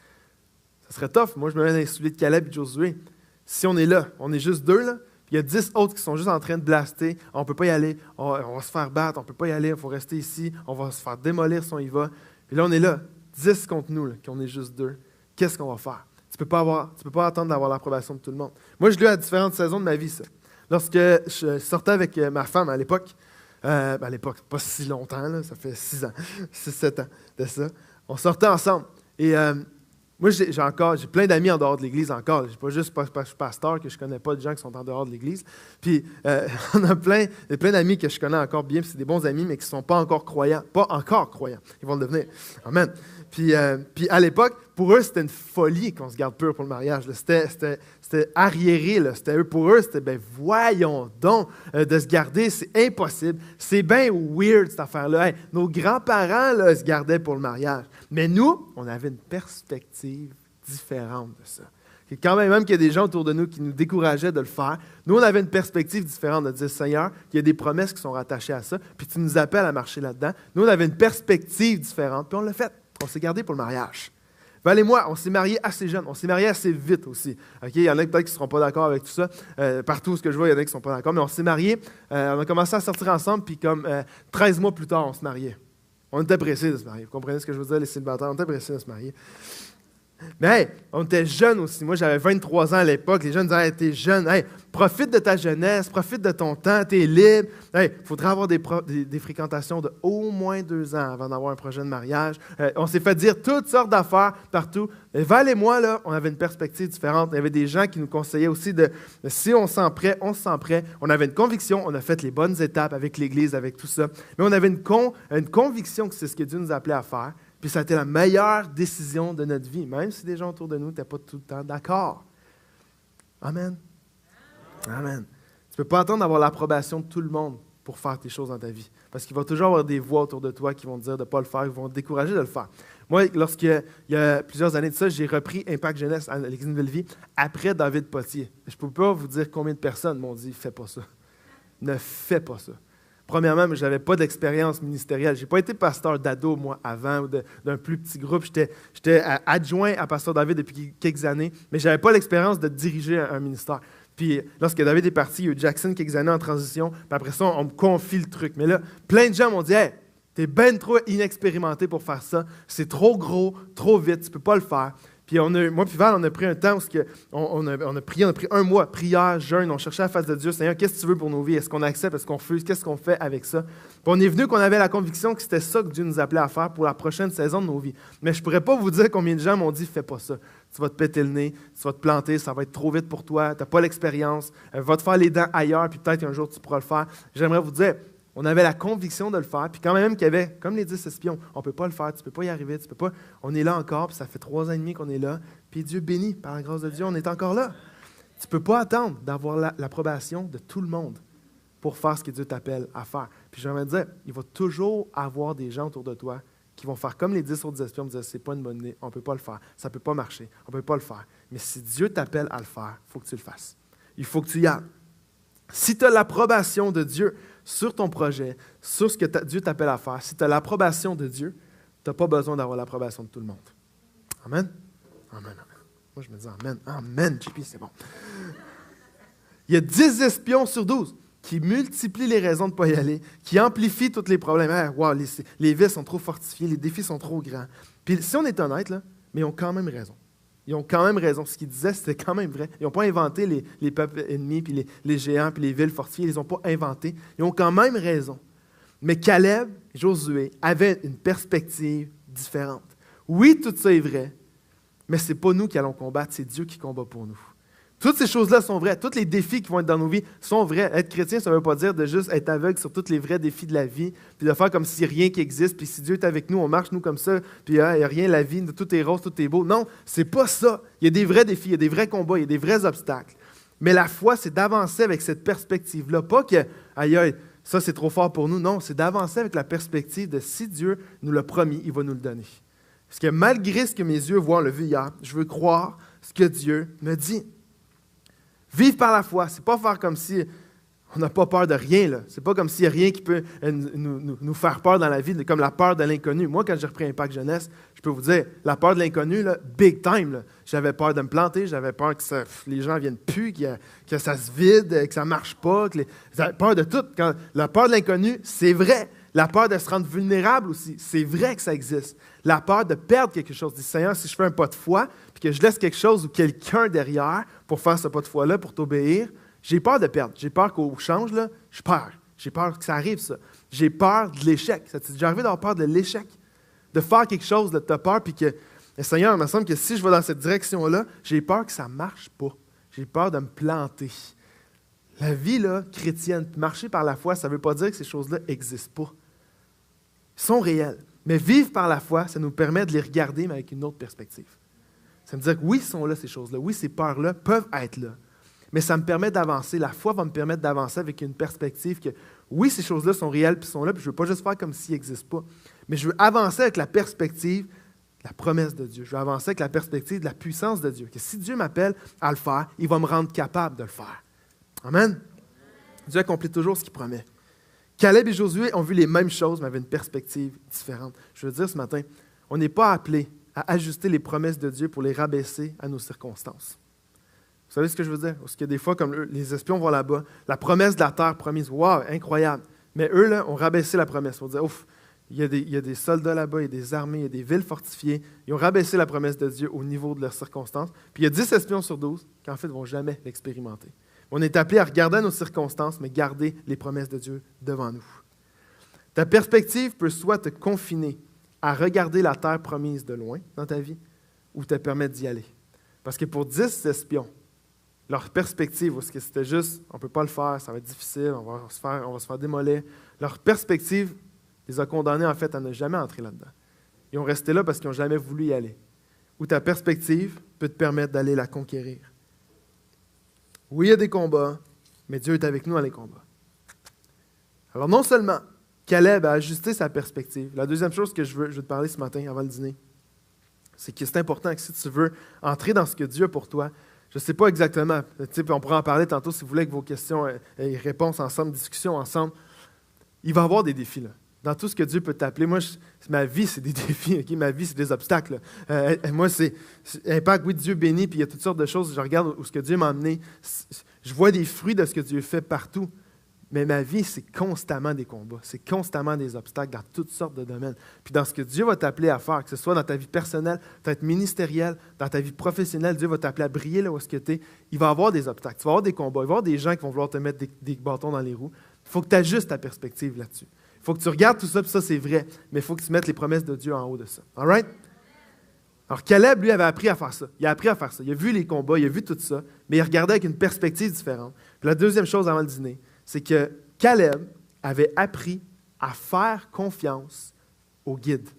Ça serait tough. Moi, je me mets dans les souliers de Caleb et Josué. Si on est là, on est juste 2, là, puis il y a 10 autres qui sont juste en train de blaster. On ne peut pas y aller, on va se faire battre, on ne peut pas y aller, il faut rester ici, on va se faire démolir si on y va. Et là, on est là, 10 contre nous, là, qu'on est juste 2. Qu'est-ce qu'on va faire? Tu ne peux pas attendre d'avoir l'approbation de tout le monde. Moi, je l'ai eu à différentes saisons de ma vie, ça. Lorsque je sortais avec ma femme à l'époque, pas si longtemps, là, ça fait 6 ans, 6-7 ans de ça, on sortait ensemble. Et moi, j'ai plein d'amis en dehors de l'Église encore. Je ne suis pas juste pasteur, que je ne connais pas de gens qui sont en dehors de l'Église. Puis, on a plein d'amis que je connais encore bien, puis c'est des bons amis, mais qui ne sont pas encore croyants. Pas encore croyants. Ils vont le devenir. Amen. Puis à l'époque, pour eux, c'était une folie qu'on se garde pur pour le mariage. C'était arriéré. Là. Pour eux, c'était, voyons donc, de se garder, c'est impossible. C'est bien weird, cette affaire-là. Hey, nos grands-parents là, se gardaient pour le mariage. Mais nous, on avait une perspective différente de ça. Et quand même qu'il y a des gens autour de nous qui nous décourageaient de le faire, nous, on avait une perspective différente de dire, Seigneur, il y a des promesses qui sont rattachées à ça, puis tu nous appelles à marcher là-dedans. Nous, on avait une perspective différente, puis on l'a fait. On s'est gardé pour le mariage. Val et moi, on s'est mariés assez jeunes, on s'est mariés assez vite aussi. Okay? Il y en a peut-être qui ne seront pas d'accord avec tout ça. Partout où je vois, il y en a qui ne sont pas d'accord, mais on s'est mariés. On a commencé à sortir ensemble, puis comme 13 mois plus tard, on se mariait. On était pressés de se marier. Vous comprenez ce que je veux dire, les célibataires? On était pressés de se marier. Mais hey, on était jeunes aussi. Moi, j'avais 23 ans à l'époque. Les jeunes disaient, hey, t'es jeune, hey, profite de ta jeunesse, profite de ton temps, t'es libre. Hey, il faudrait avoir des fréquentations de au moins 2 ans avant d'avoir un projet de mariage. On s'est fait dire toutes sortes d'affaires partout. Et Val et moi, là, on avait une perspective différente. Il y avait des gens qui nous conseillaient aussi de si on se sent prêt, on se sent prêt. On avait une conviction, on a fait les bonnes étapes avec l'Église, avec tout ça. Mais on avait une conviction que c'est ce que Dieu nous appelait à faire. Puis ça a été la meilleure décision de notre vie, même si des gens autour de nous n'étaient pas tout le temps d'accord. Amen. Amen. Tu ne peux pas attendre d'avoir l'approbation de tout le monde pour faire tes choses dans ta vie. Parce qu'il va toujours y avoir des voix autour de toi qui vont te dire de ne pas le faire, qui vont te décourager de le faire. Moi, lorsqu'il y a plusieurs années de ça, j'ai repris Impact Jeunesse à l'Église Nouvelle-Vie après David Potier. Je ne peux pas vous dire combien de personnes m'ont dit « fais pas ça ». Ne fais pas ça. Premièrement, je n'avais pas d'expérience ministérielle. Je n'ai pas été pasteur d'ado, moi, avant, ou d'un plus petit groupe. J'étais adjoint à pasteur David depuis quelques années, mais je n'avais pas l'expérience de diriger un ministère. Puis, lorsque David est parti, il y a eu Jackson quelques années en transition, puis après ça, on me confie le truc. Mais là, plein de gens m'ont dit « Hey, t'es ben trop inexpérimenté pour faire ça. C'est trop gros, trop vite, tu ne peux pas le faire. » Puis moi puis Val, on a pris un temps où on a prié, on a pris un mois, prière, jeûne, on cherchait la face de Dieu. Seigneur, qu'est-ce que tu veux pour nos vies? Est-ce qu'on accepte? Est-ce qu'on refuse? Qu'est-ce qu'on fait avec ça? Puis on est venu qu'on avait la conviction que c'était ça que Dieu nous appelait à faire pour la prochaine saison de nos vies. Mais je ne pourrais pas vous dire combien de gens m'ont dit, fais pas ça. Tu vas te péter le nez, tu vas te planter, ça va être trop vite pour toi, tu n'as pas l'expérience, va te faire les dents ailleurs, puis peut-être qu'un jour tu pourras le faire. J'aimerais vous dire, on avait la conviction de le faire, puis quand même qu'il y avait, comme les 10 espions, on ne peut pas le faire, tu ne peux pas y arriver, tu peux pas. On est là encore, puis ça fait 3 ans et demi qu'on est là, puis Dieu bénit, par la grâce de Dieu, on est encore là. Tu ne peux pas attendre d'avoir l'approbation de tout le monde pour faire ce que Dieu t'appelle à faire. Puis j'aimerais dire, il va toujours avoir des gens autour de toi qui vont faire comme les 10 autres espions, dire c'est pas une bonne idée, on ne peut pas le faire, ça ne peut pas marcher, on ne peut pas le faire. Mais si Dieu t'appelle à le faire, il faut que tu le fasses. Il faut que tu y ailles. Si tu as l'approbation de Dieu sur ton projet, sur ce que Dieu t'appelle à faire, si tu as l'approbation de Dieu, tu n'as pas besoin d'avoir l'approbation de tout le monde. Amen? Amen, amen. Moi, je me dis amen. Amen, JP, c'est bon. Il y a 10 espions sur 12 qui multiplient les raisons de ne pas y aller, qui amplifient tous les problèmes. Hey, wow, les villes sont trop fortifiées, les défis sont trop grands. Puis si on est honnête, là, mais ils ont quand même raison. Ils ont quand même raison. Ce qu'ils disaient, c'était quand même vrai. Ils n'ont pas inventé les peuples ennemis, puis les géants, puis les villes fortifiées. Ils ne les ont pas inventés. Ils ont quand même raison. Mais Caleb, Josué, avaient une perspective différente. Oui, tout ça est vrai, mais ce n'est pas nous qui allons combattre, c'est Dieu qui combat pour nous. Toutes ces choses-là sont vraies. Tous les défis qui vont être dans nos vies sont vrais. Être chrétien, ça ne veut pas dire de juste être aveugle sur tous les vrais défis de la vie, puis de faire comme s'il n'y a rien qui existe, puis si Dieu est avec nous, on marche nous comme ça, puis il n'y a rien, la vie, tout est rose, tout est beau. Non, c'est pas ça. Il y a des vrais défis, il y a des vrais combats, il y a des vrais obstacles. Mais la foi, c'est d'avancer avec cette perspective-là. Pas que, aïe, aïe, ça c'est trop fort pour nous. Non, c'est d'avancer avec la perspective de si Dieu nous l'a promis, il va nous le donner. Parce que malgré ce que mes yeux voient, on l'a vu hier, je veux croire ce que Dieu me dit. Vivre par la foi, c'est pas faire comme si on n'a pas peur de rien. Là. C'est pas comme s'il n'y a rien qui peut nous faire peur dans la vie, comme la peur de l'inconnu. Moi, quand j'ai repris Impact Jeunesse, je peux vous dire, la peur de l'inconnu, là, big time. Là. J'avais peur de me planter, j'avais peur que les gens viennent plus, que ça se vide, que ça ne marche pas. J'avais peur de tout. La peur de l'inconnu, c'est vrai. La peur de se rendre vulnérable aussi, c'est vrai que ça existe. La peur de perdre quelque chose. Dis, Seigneur, si je fais un pas de foi, puis que je laisse quelque chose ou quelqu'un derrière pour faire ce pas de foi-là, pour t'obéir, j'ai peur de perdre. J'ai peur qu'au change, là, je perds. J'ai peur que ça arrive, ça. J'ai peur de l'échec. Ça t'est déjà arrivé d'avoir peur de l'échec? De faire quelque chose, de te peur, puis que, Seigneur, il me semble que si je vais dans cette direction-là, j'ai peur que ça ne marche pas. J'ai peur de me planter. La vie là, chrétienne, marcher par la foi, ça ne veut pas dire que ces choses-là n'existent pas. Ils sont réels. Mais vivre par la foi, ça nous permet de les regarder, mais avec une autre perspective. Ça me dit que oui, ils sont là, ces choses-là. Oui, ces peurs-là peuvent être là. Mais ça me permet d'avancer. La foi va me permettre d'avancer avec une perspective que oui, ces choses-là sont réelles puis sont là, puis je ne veux pas juste faire comme s'ils n'existent pas. Mais je veux avancer avec la perspective de la promesse de Dieu. Je veux avancer avec la perspective de la puissance de Dieu. Que si Dieu m'appelle à le faire, il va me rendre capable de le faire. Amen. Dieu accomplit toujours ce qu'il promet. Caleb et Josué ont vu les mêmes choses, mais avaient une perspective différente. Je veux dire ce matin, on n'est pas appelé à ajuster les promesses de Dieu pour les rabaisser à nos circonstances. Vous savez ce que je veux dire? Parce que des fois, comme les espions vont là-bas, la promesse de la terre promise, wow, incroyable. Mais eux, là, ont rabaissé la promesse. Ils vont dire, ouf, il y a des soldats là-bas, il y a des armées, il y a des villes fortifiées. Ils ont rabaissé la promesse de Dieu au niveau de leurs circonstances. Puis il y a 10 espions sur 12 qui, en fait, ne vont jamais l'expérimenter. On est appelé à regarder nos circonstances, mais garder les promesses de Dieu devant nous. Ta perspective peut soit te confiner à regarder la terre promise de loin dans ta vie, ou te permettre d'y aller. Parce que pour 10 espions, leur perspective, parce que c'était juste, on ne peut pas le faire, ça va être difficile, on va se faire démolir, leur perspective les a condamnés en fait à ne jamais entrer là-dedans. Ils ont resté là parce qu'ils n'ont jamais voulu y aller. Ou ta perspective peut te permettre d'aller la conquérir. Oui, il y a des combats, mais Dieu est avec nous dans les combats. Alors non seulement Caleb a ajusté sa perspective, la deuxième chose que je veux te parler ce matin avant le dîner, c'est que c'est important que si tu veux entrer dans ce que Dieu a pour toi, je ne sais pas exactement, on pourra en parler tantôt si vous voulez avec vos questions et réponses ensemble, discussions ensemble, il va y avoir des défis là. Dans tout ce que Dieu peut t'appeler, moi, ma vie, c'est des défis, okay? Ma vie, c'est des obstacles. Moi, c'est Impact, oui, Dieu bénit, puis il y a toutes sortes de choses. Je regarde où ce que Dieu m'a amené. Je vois des fruits de ce que Dieu fait partout. Mais ma vie, c'est constamment des combats, c'est constamment des obstacles dans toutes sortes de domaines. Puis dans ce que Dieu va t'appeler à faire, que ce soit dans ta vie personnelle, peut-être ministérielle, dans ta vie professionnelle, Dieu va t'appeler à briller là où est-ce que tu es. Il va y avoir des obstacles, tu vas avoir des combats, il va y avoir des gens qui vont vouloir te mettre des bâtons dans les roues. Il faut que tu ajustes ta perspective là-dessus. Il faut que tu regardes tout ça, puis ça, c'est vrai, mais il faut que tu mettes les promesses de Dieu en haut de ça. All right? Alors, Caleb, lui, avait appris à faire ça. Il a appris à faire ça. Il a vu les combats, il a vu tout ça, mais il regardait avec une perspective différente. Puis la deuxième chose avant le dîner, c'est que Caleb avait appris à faire confiance au guide.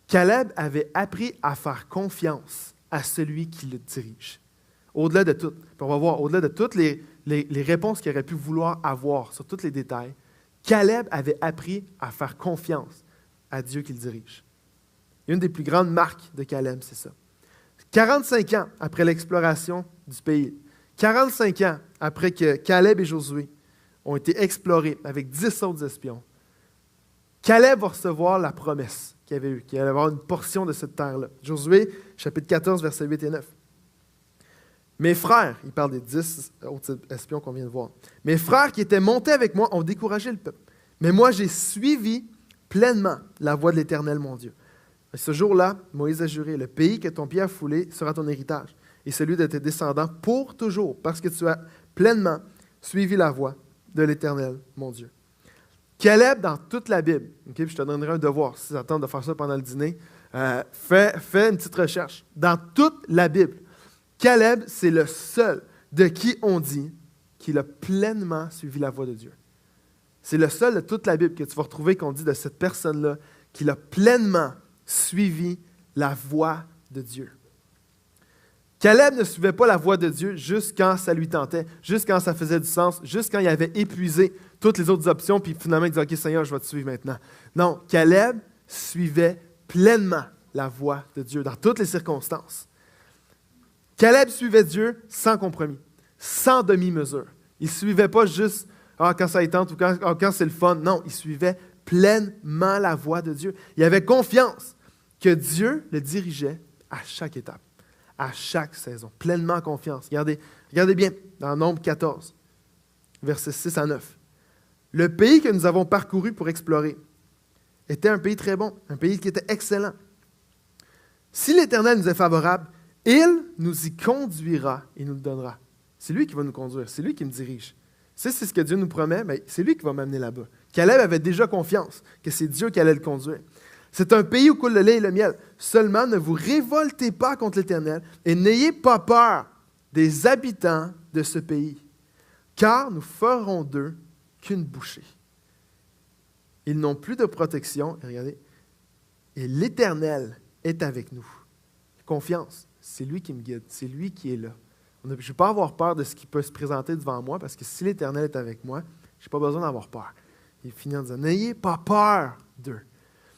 Caleb avait appris à faire confiance à celui qui le dirige. Au-delà de tout, puis on va voir, au-delà de toutes les réponses qu'il aurait pu vouloir avoir sur tous les détails, Caleb avait appris à faire confiance à Dieu qui le dirige. Une des plus grandes marques de Caleb, c'est ça. 45 ans après l'exploration du pays, 45 ans après que Caleb et Josué ont été explorés avec 10 autres espions, Caleb va recevoir la promesse qu'il avait eue, qu'il allait avoir une portion de cette terre-là. Josué, chapitre 14, versets 8 et 9. Mes frères, il parle des 10 autres espions qu'on vient de voir, mes frères qui étaient montés avec moi ont découragé le peuple. Mais moi, j'ai suivi pleinement la voie de l'Éternel, mon Dieu. Et ce jour-là, Moïse a juré, le pays que ton pied a foulé sera ton héritage, et celui de tes descendants pour toujours, parce que tu as pleinement suivi la voie de l'Éternel, mon Dieu. Caleb, dans toute la Bible, okay, puis je te donnerai un devoir, si tu attends de faire ça pendant le dîner, fais une petite recherche. Dans toute la Bible, Caleb, c'est le seul de qui on dit qu'il a pleinement suivi la voie de Dieu. C'est le seul de toute la Bible que tu vas retrouver qu'on dit de cette personne-là qu'il a pleinement suivi la voie de Dieu. Caleb ne suivait pas la voie de Dieu juste quand ça lui tentait, juste quand ça faisait du sens, juste quand il avait épuisé toutes les autres options, puis finalement il disait « OK, Seigneur, je vais te suivre maintenant ». Non, Caleb suivait pleinement la voie de Dieu dans toutes les circonstances. Caleb suivait Dieu sans compromis, sans demi-mesure. Il ne suivait pas juste quand ça y tente ou quand c'est le fun. Non, il suivait pleinement la voie de Dieu. Il avait confiance que Dieu le dirigeait à chaque étape, à chaque saison. Pleinement confiance. Regardez bien dans Nombre 14, versets 6 à 9. Le pays que nous avons parcouru pour explorer était un pays très bon, un pays qui était excellent. Si l'Éternel nous est favorable, il nous y conduira et nous le donnera. C'est lui qui va nous conduire, c'est lui qui me dirige. Si c'est ce que Dieu nous promet, bien, c'est lui qui va m'amener là-bas. Caleb avait déjà confiance que c'est Dieu qui allait le conduire. C'est un pays où coule le lait et le miel. Seulement, ne vous révoltez pas contre l'Éternel et n'ayez pas peur des habitants de ce pays, car nous ferons d'eux qu'une bouchée. Ils n'ont plus de protection, et regardez, et l'Éternel est avec nous. Confiance, c'est lui qui me guide, c'est lui qui est là. Je ne vais pas avoir peur de ce qui peut se présenter devant moi, parce que si l'Éternel est avec moi, je n'ai pas besoin d'avoir peur. Il finit en disant, n'ayez pas peur d'eux.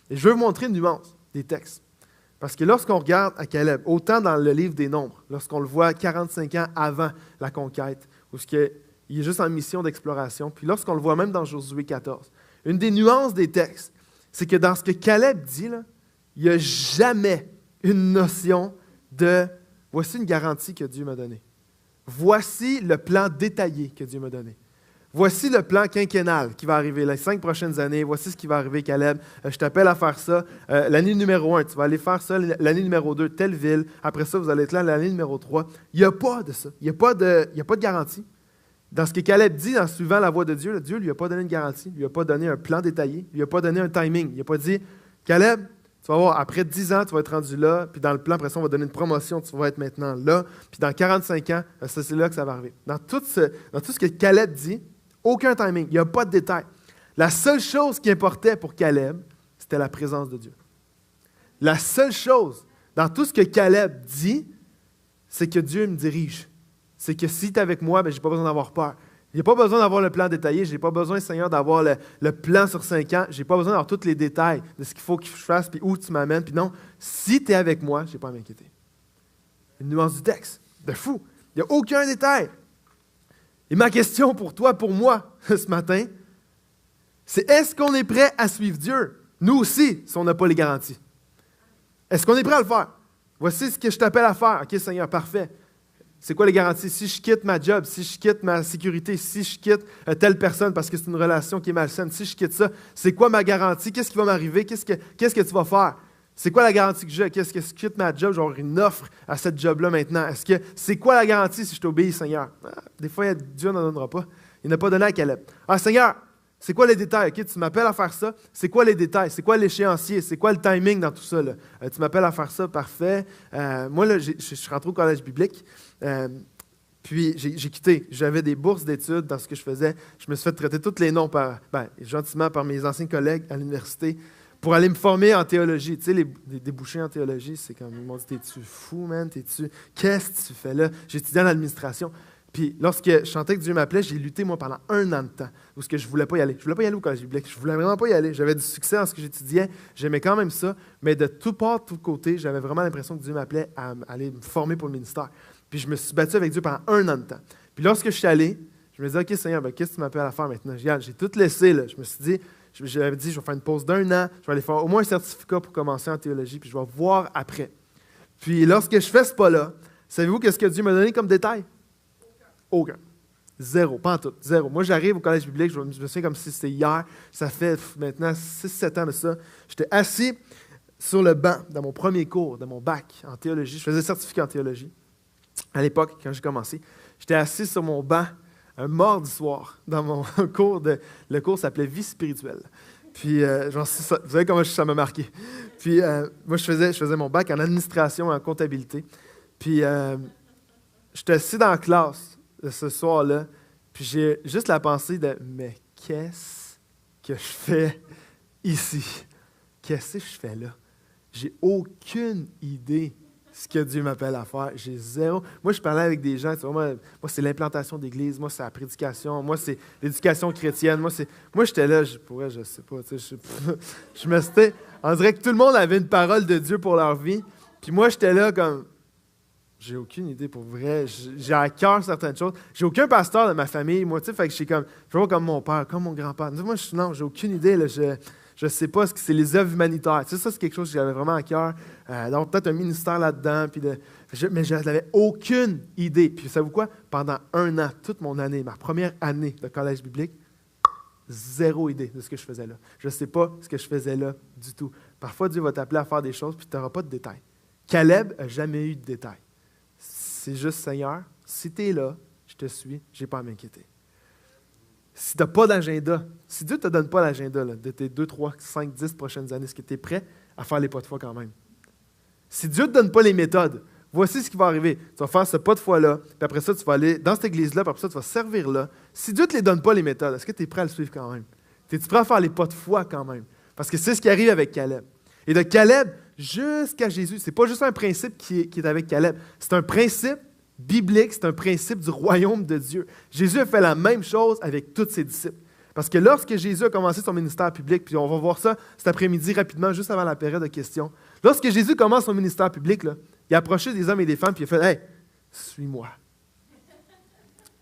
Et je veux vous montrer une nuance des textes. Parce que lorsqu'on regarde à Caleb, autant dans le livre des Nombres, lorsqu'on le voit 45 ans avant la conquête, où il est juste en mission d'exploration, puis lorsqu'on le voit même dans Josué 14, une des nuances des textes, c'est que dans ce que Caleb dit, là, il n'y a jamais une notion de « voici une garantie que Dieu m'a donnée. Voici le plan détaillé que Dieu m'a donné. Voici le plan quinquennal qui va arriver les 5 prochaines années. Voici ce qui va arriver, Caleb. Je t'appelle à faire ça. L'année numéro 1, tu vas aller faire ça. L'année numéro 2, telle ville. Après ça, vous allez être là l'année numéro 3. Il n'y a pas de ça. Il n'y a pas de garantie. Dans ce que Caleb dit, en suivant la voie de Dieu, Dieu ne lui a pas donné une garantie. Il ne lui a pas donné un plan détaillé. Il ne lui a pas donné un timing. Il n'a pas dit, Caleb, tu vas voir, après 10 ans, tu vas être rendu là, puis dans le plan, après ça, on va donner une promotion, tu vas être maintenant là, puis dans 45 ans, c'est là que ça va arriver. Dans tout ce que Caleb dit, aucun timing, il n'y a pas de détail. La seule chose qui importait pour Caleb, c'était la présence de Dieu. La seule chose dans tout ce que Caleb dit, c'est que Dieu me dirige. C'est que si tu es avec moi, ben, je n'ai pas besoin d'avoir peur. Je n'ai pas besoin d'avoir le plan détaillé. Je n'ai pas besoin, Seigneur, d'avoir le plan sur 5 ans. Je n'ai pas besoin d'avoir tous les détails de ce qu'il faut que je fasse, puis où tu m'amènes. Puis non, si tu es avec moi, je n'ai pas à m'inquiéter. Une nuance du texte, de fou. Il n'y a aucun détail. Et ma question pour toi, pour moi, ce matin, c'est est-ce qu'on est prêt à suivre Dieu? Nous aussi, si on n'a pas les garanties. Est-ce qu'on est prêt à le faire? Voici ce que je t'appelle à faire. OK, Seigneur, parfait. C'est quoi les garanties? Si je quitte ma job, si je quitte ma sécurité, si je quitte telle personne parce que c'est une relation qui est malsaine, si je quitte ça, c'est quoi ma garantie? Qu'est-ce qui va m'arriver? Qu'est-ce que tu vas faire? C'est quoi la garantie que j'ai? Qu'est-ce que si je quitte ma job, je vais avoir une offre à cette job-là maintenant? C'est quoi la garantie si je t'obéis, Seigneur? Des fois, Dieu n'en donnera pas. Il n'a pas donné à Caleb. Seigneur, c'est quoi les détails? Okay, tu m'appelles à faire ça. C'est quoi les détails? C'est quoi l'échéancier? C'est quoi le timing dans tout ça? Là? Tu m'appelles à faire ça, parfait. Moi, là, je suis rentré au collège biblique. Puis j'ai quitté. J'avais des bourses d'études dans ce que je faisais. Je me suis fait traiter tous les noms gentiment par mes anciens collègues à l'université pour aller me former en théologie. Tu sais, les débouchés en théologie, c'est comme, ils m'ont dit, t'es-tu fou, man? Qu'est-ce que tu fais là? J'ai étudié en administration. Puis lorsque je sentais que Dieu m'appelait, j'ai lutté, moi, pendant 1 an de temps, où je ne voulais pas y aller. Je ne voulais pas y aller au collège biblique. Je ne voulais vraiment pas y aller. J'avais du succès en ce que j'étudiais. J'aimais quand même ça. Mais de tout part, de tous côtés, j'avais vraiment l'impression que Dieu m'appelait à aller me former pour le ministère. Puis je me suis battu avec Dieu pendant 1 an de temps. Puis lorsque je suis allé, je me disais, OK, Seigneur, qu'est-ce que tu m'appelles à faire maintenant? J'ai tout laissé. Là. Je me suis dit, j'avais dit, je vais faire une pause d'1 an. Je vais aller faire au moins un certificat pour commencer en théologie. Puis je vais voir après. Puis lorsque je fais ce pas-là, savez-vous qu'est-ce que Dieu m'a donné comme détail? Aucun. Zéro, pas en tout, zéro. Moi, j'arrive au collège biblique, je me souviens comme si c'était hier, ça fait maintenant 6-7 ans de ça. J'étais assis sur le banc dans mon premier cours, de mon bac en théologie. Je faisais certificat en théologie à l'époque, quand j'ai commencé. J'étais assis sur mon banc un mardi soir dans mon cours. Le cours s'appelait Vie spirituelle. Puis, vous savez comment ça m'a marqué. Puis, moi, je faisais mon bac en administration et en comptabilité. Puis, j'étais assis dans la classe ce soir-là, puis j'ai juste la pensée de « Mais qu'est-ce que je fais ici? Qu'est-ce que je fais là? » J'ai aucune idée ce que Dieu m'appelle à faire. J'ai zéro. Moi, je parlais avec des gens, tu vois, moi c'est l'implantation d'église, moi, c'est la prédication, moi, c'est l'éducation chrétienne, moi, j'étais là, je sais pas, tu sais, je me sentais, on dirait que tout le monde avait une parole de Dieu pour leur vie, puis moi, j'étais là comme... J'ai aucune idée pour vrai. J'ai à cœur certaines choses. J'ai aucun pasteur de ma famille, moi, tu sais, fait que je suis comme mon père, comme mon grand-père. Moi, non, j'ai aucune idée, là, je ne sais pas ce que c'est les œuvres humanitaires. Tu sais, ça, c'est quelque chose que j'avais vraiment à cœur. Donc, peut-être un ministère là-dedans, mais je n'avais aucune idée. Puis, savez-vous quoi? Pendant 1 an, toute mon année, ma première année de collège biblique, zéro idée de ce que je faisais là. Je ne sais pas ce que je faisais là du tout. Parfois, Dieu va t'appeler à faire des choses, puis tu n'auras pas de détails. Caleb n'a jamais eu de détails. C'est juste, Seigneur, si tu es là, je te suis, je n'ai pas à m'inquiéter. Si tu n'as pas d'agenda, si Dieu ne te donne pas l'agenda là, de tes 2, 3, 5, 10 prochaines années, est-ce que tu es prêt à faire les pas de foi quand même? Si Dieu ne te donne pas les méthodes, voici ce qui va arriver. Tu vas faire ce pas de foi-là, puis après ça, tu vas aller dans cette église-là, puis après ça, tu vas servir là. Si Dieu ne te les donne pas les méthodes, est-ce que tu es prêt à le suivre quand même? Es-tu prêt à faire les pas de foi quand même? Parce que c'est ce qui arrive avec Caleb. Et de Caleb jusqu'à Jésus, ce n'est pas juste un principe qui est avec Caleb. C'est un principe biblique, c'est un principe du royaume de Dieu. Jésus a fait la même chose avec tous ses disciples. Parce que lorsque Jésus a commencé son ministère public, puis on va voir ça cet après-midi rapidement, juste avant la période de questions, lorsque Jésus commence son ministère public, là, il a approché des hommes et des femmes, puis il a fait « Hey, suis-moi ».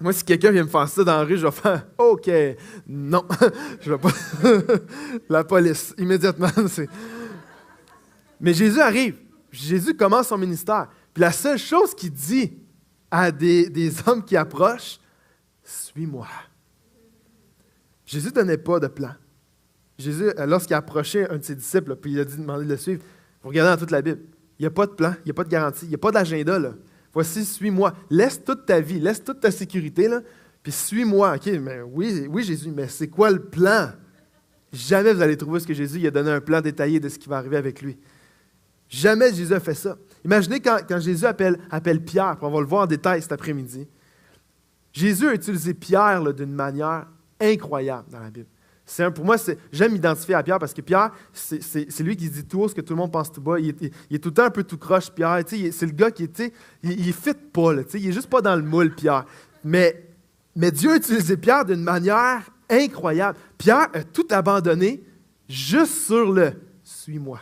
Moi, si quelqu'un vient me faire ça dans la rue, je vais faire « OK, non, je ne vais pas... » La police, immédiatement, c'est... Mais Jésus arrive. Jésus commence son ministère. Puis la seule chose qu'il dit à des hommes qui approchent, « Suis-moi ». Jésus ne donnait pas de plan. Jésus, lorsqu'il a approché un de ses disciples, puis il a demandé de le suivre, vous regardez dans toute la Bible, il n'y a pas de plan, il n'y a pas de garantie, il n'y a pas d'agenda. Là. Voici, suis-moi. Laisse toute ta vie, laisse toute ta sécurité, là, puis suis-moi. OK, mais oui, Jésus, mais c'est quoi le plan? Jamais vous allez trouver ce que Jésus il a donné un plan détaillé de ce qui va arriver avec lui. Jamais Jésus a fait ça. Imaginez quand Jésus appelle Pierre, puis on va le voir en détail cet après-midi. Jésus a utilisé Pierre là, d'une manière incroyable dans la Bible. Pour moi, j'aime m'identifier à Pierre parce que Pierre, c'est lui qui dit tout haut ce que tout le monde pense tout bas. Il est tout le temps un peu tout croche, Pierre. C'est le gars qui il fit pas. Là, il n'est juste pas dans le moule, Pierre. Mais Dieu a utilisé Pierre d'une manière incroyable. Pierre a tout abandonné juste sur le « suis-moi ».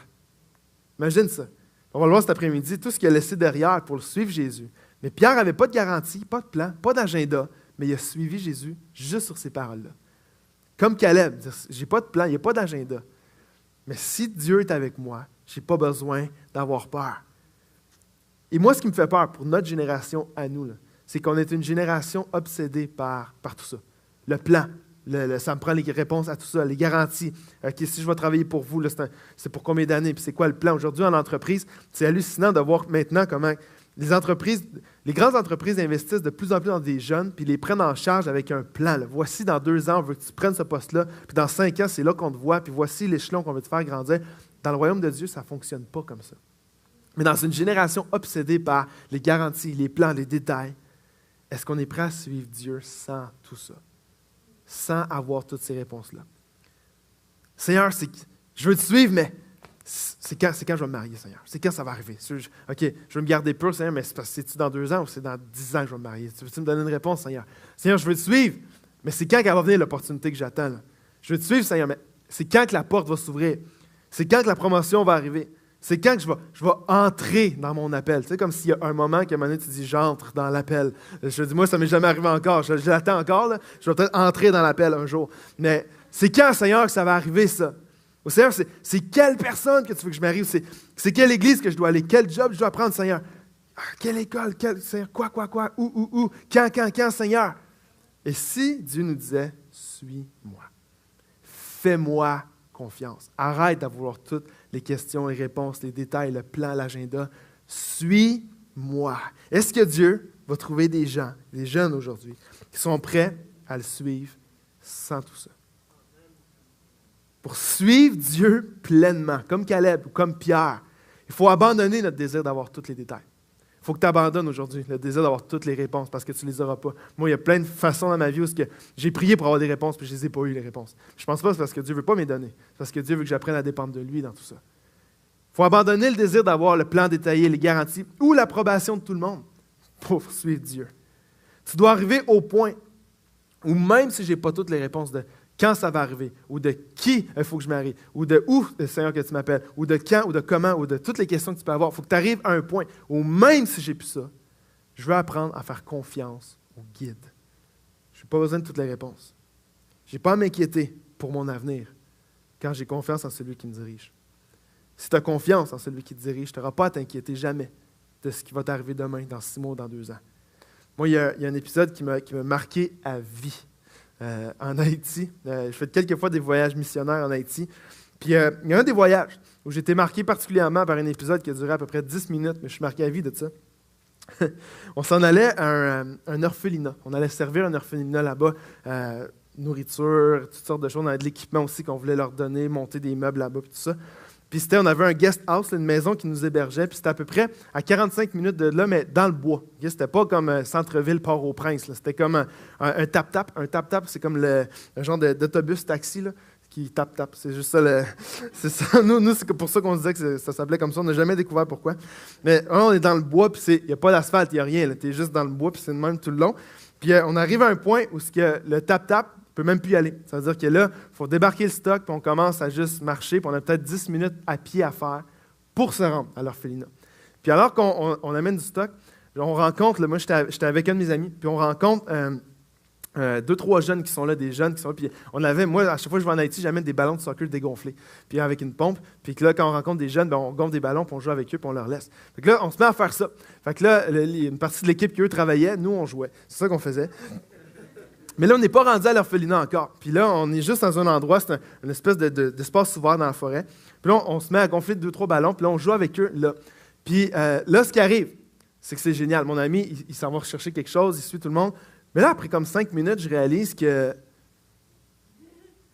Imagine ça. On va le voir cet après-midi, tout ce qu'il a laissé derrière pour le suivre Jésus. Mais Pierre n'avait pas de garantie, pas de plan, pas d'agenda, mais il a suivi Jésus juste sur ces paroles-là. Comme Caleb, je n'ai pas de plan, il n'y a pas d'agenda. Mais si Dieu est avec moi, je n'ai pas besoin d'avoir peur. Et moi, ce qui me fait peur pour notre génération à nous, là, c'est qu'on est une génération obsédée par tout ça. Le plan, ça me prend les réponses à tout ça, les garanties. Si je vais travailler pour vous, là, c'est pour combien d'années? Puis c'est quoi le plan? Aujourd'hui, en entreprise, c'est hallucinant de voir maintenant comment les grandes entreprises investissent de plus en plus dans des jeunes, puis les prennent en charge avec un plan. Là. Voici, dans 2 ans, on veut que tu prennes ce poste-là, puis dans 5 ans, c'est là qu'on te voit, puis voici l'échelon qu'on veut te faire grandir. Dans le royaume de Dieu, ça ne fonctionne pas comme ça. Mais dans une génération obsédée par les garanties, les plans, les détails, est-ce qu'on est prêt à suivre Dieu sans tout ça? Sans avoir toutes ces réponses-là? Seigneur, je veux te suivre, mais c'est quand je vais me marier, Seigneur? C'est quand ça va arriver? OK, je veux me garder pur, Seigneur, mais c'est-tu dans 2 ans ou c'est dans 10 ans que je vais me marier? Veux-tu me donner une réponse, Seigneur? Seigneur, je veux te suivre, mais c'est quand qu'elle va venir l'opportunité que j'attends? Là? Je veux te suivre, Seigneur, mais c'est quand que la porte va s'ouvrir? C'est quand que la promotion va arriver? C'est quand que je vais entrer dans mon appel. Tu sais, comme s'il y a un moment qu'à un moment donné, tu dis « j'entre dans l'appel ». Je dis « moi, ça ne m'est jamais arrivé encore. Je l'attends encore. Là. Je vais peut-être entrer dans l'appel un jour. » Mais c'est quand, Seigneur, que ça va arriver, ça? Au Seigneur, c'est quelle personne que tu veux que je m'arrive? C'est quelle église que je dois aller? Quel job je dois prendre, Seigneur? Quelle école? Seigneur, quoi? Où? Quand, Seigneur? Et si Dieu nous disait « suis-moi, fais-moi confiance. Arrête d'avoir toutes les questions, les réponses, les détails, le plan, l'agenda. Suis-moi. » Est-ce que Dieu va trouver des gens, des jeunes aujourd'hui, qui sont prêts à le suivre sans tout ça? Pour suivre Dieu pleinement, comme Caleb ou comme Pierre, il faut abandonner notre désir d'avoir tous les détails. Il faut que tu abandonnes aujourd'hui le désir d'avoir toutes les réponses parce que tu ne les auras pas. Moi, il y a plein de façons dans ma vie où j'ai prié pour avoir des réponses puis je ne les ai pas eues, les réponses. Je ne pense pas que c'est parce que Dieu ne veut pas me les donner. C'est parce que Dieu veut que j'apprenne à dépendre de lui dans tout ça. Il faut abandonner le désir d'avoir le plan détaillé, les garanties ou l'approbation de tout le monde pour suivre Dieu. Tu dois arriver au point où même si je n'ai pas toutes les réponses de quand ça va arriver, ou de qui il faut que je marie, ou de où, Seigneur, que tu m'appelles, ou de quand, ou de comment, ou de toutes les questions que tu peux avoir. Il faut que tu arrives à un point où même si je n'ai plus ça, je veux apprendre à faire confiance au guide. Je n'ai pas besoin de toutes les réponses. Je n'ai pas à m'inquiéter pour mon avenir quand j'ai confiance en celui qui me dirige. Si tu as confiance en celui qui te dirige, tu n'auras pas à t'inquiéter jamais de ce qui va t'arriver demain, dans 6 mois ou dans 2 ans. Moi, il y a un épisode qui m'a marqué à vie. En Haïti. Je fais quelques fois des voyages missionnaires en Haïti. Puis il y a un des voyages où j'ai été marqué particulièrement par un épisode qui a duré à peu près 10 minutes, mais je suis marqué à vie de ça. On s'en allait à un orphelinat. On allait servir un orphelinat là-bas. Nourriture, toutes sortes de choses. On avait de l'équipement aussi qu'on voulait leur donner, monter des meubles là-bas, puis tout ça. Puis on avait un guest house, une maison qui nous hébergeait, puis c'était à peu près à 45 minutes de là, mais dans le bois. C'était pas comme centre-ville Port-au-Prince. Là. C'était comme un tap-tap. Un tap-tap, c'est comme le genre d'autobus-taxi là, qui tap-tap. C'est juste ça. C'est ça. Nous, c'est pour ça qu'on disait que ça s'appelait comme ça. On n'a jamais découvert pourquoi. Mais on est dans le bois, puis il n'y a pas d'asphalte, il n'y a rien. Tu es juste dans le bois, puis c'est le même tout le long. Puis on arrive à un point où le tap-tap ne peut même plus y aller. Ça veut dire que là, il faut débarquer le stock, puis on commence à juste marcher, puis on a peut-être 10 minutes à pied à faire pour se rendre à l'orphelinat. Puis alors qu'on amène du stock, on rencontre, moi j'étais avec un de mes amis, puis on rencontre 2-3 jeunes qui sont là, des jeunes qui sont là, puis moi, à chaque fois que je vais en Haïti, j'amène des ballons de soccer dégonflés, puis avec une pompe, puis que là, quand on rencontre des jeunes, on gonfle des ballons, puis on joue avec eux, puis on leur laisse. Fait que là, on se met à faire ça. Fait que là, une partie de l'équipe qui, eux, travaillait, nous, on jouait. C'est ça qu'on faisait. Mais là, on n'est pas rendu à l'orphelinat encore. Puis là, on est juste dans un endroit, c'est une espèce d'espace ouvert dans la forêt. Puis là, on se met à gonfler 2-3 ballons, puis là, on joue avec eux là. Puis là, ce qui arrive, c'est que c'est génial. Mon ami, il s'en va rechercher quelque chose, il suit tout le monde. Mais là, après comme 5 minutes, je réalise qu'il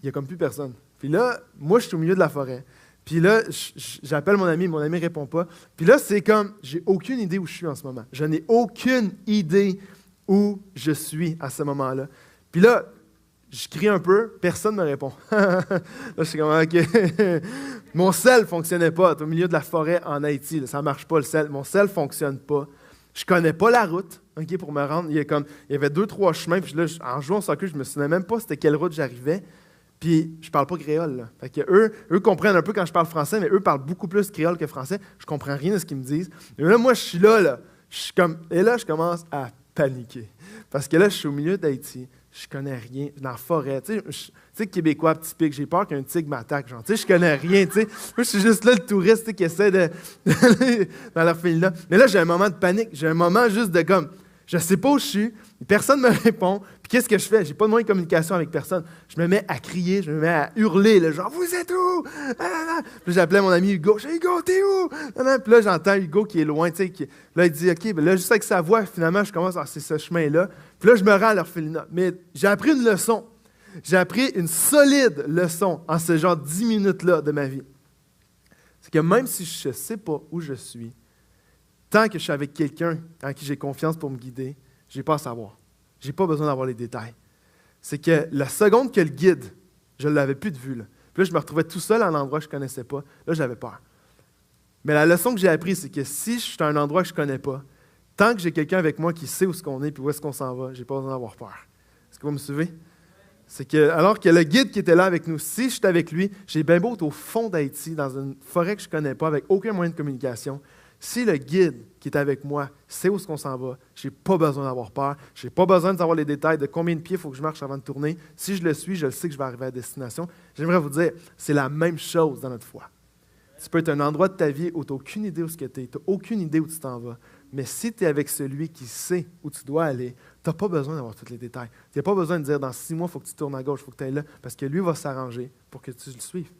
n'y a comme plus personne. Puis là, moi, je suis au milieu de la forêt. Puis là, j'appelle mon ami ne répond pas. Puis là, c'est comme, j'ai aucune idée où je suis en ce moment. Je n'ai aucune idée où je suis à ce moment-là. Puis là, je crie un peu, personne ne me répond. Là, je suis comme, OK. Mon sel ne fonctionnait pas. Au milieu de la forêt en Haïti, là, ça ne marche pas le sel. Mon sel ne fonctionne pas. Je ne connais pas la route pour me rendre. Il y avait 2-3 chemins. Puis là, en jouant au soccer, je ne me souvenais même pas c'était quelle route j'arrivais. Puis je ne parle pas créole. Là. Fait que eux comprennent un peu quand je parle français, mais eux parlent beaucoup plus créole que français. Je ne comprends rien de ce qu'ils me disent. Et là, moi, je suis là. Et là, je commence à paniquer. Parce que là, je suis au milieu d'Haïti. Je connais rien, dans la forêt. Tu sais, Québécois typique, j'ai peur qu'un tigre m'attaque. Genre, tu sais, je connais rien. Tu sais. Moi, je suis juste là, le touriste qui essaie d'aller dans l'orphelinat. Mais là, j'ai un moment de panique. J'ai un moment juste de comme, Je ne sais pas où je suis, personne ne me répond. Puis qu'est-ce que je fais? Je n'ai pas de moyen de communication avec personne. Je me mets à crier, je me mets à hurler, là, genre « Vous êtes où? » Puis j'appelais mon ami Hugo. « Hugo, t'es où? » Puis là, j'entends Hugo qui est loin. Là, il dit « OK, ben là, juste avec sa voix, finalement, je commence à c'est ce chemin-là. » Puis là, je me rends à l'orphelinat. Mais j'ai appris une leçon. J'ai appris une solide leçon en ce genre 10 minutes-là de ma vie. C'est que même si je ne sais pas où je suis, tant que je suis avec quelqu'un en qui j'ai confiance pour me guider, je n'ai pas à savoir. Je n'ai pas besoin d'avoir les détails. C'est que la seconde que le guide, je ne l'avais plus de vue. Là. Puis là, je me retrouvais tout seul à un endroit que je ne connaissais pas. Là, j'avais peur. Mais la leçon que j'ai apprise, c'est que si je suis à un endroit que je ne connais pas, tant que j'ai quelqu'un avec moi qui sait où est-ce qu'on est et où est-ce qu'on s'en va, je n'ai pas besoin d'avoir peur. Est-ce que vous me suivez? C'est que, alors que le guide qui était là avec nous, si je suis avec lui, j'ai bien beau être au fond d'Haïti, dans une forêt que je ne connais pas, avec aucun moyen de communication. Si le guide qui est avec moi sait où est-ce qu'on s'en va, je n'ai pas besoin d'avoir peur. Je n'ai pas besoin de savoir les détails de combien de pieds il faut que je marche avant de tourner. Si je le suis, je le sais que je vais arriver à destination. J'aimerais vous dire, c'est la même chose dans notre foi. Tu peux être un endroit de ta vie où tu n'as aucune idée où tu es, tu n'as aucune idée où tu t'en vas. Mais si tu es avec celui qui sait où tu dois aller, tu n'as pas besoin d'avoir tous les détails. Tu n'as pas besoin de dire dans 6 mois, il faut que tu tournes à gauche, il faut que tu ailles là, parce que lui va s'arranger pour que tu le suives.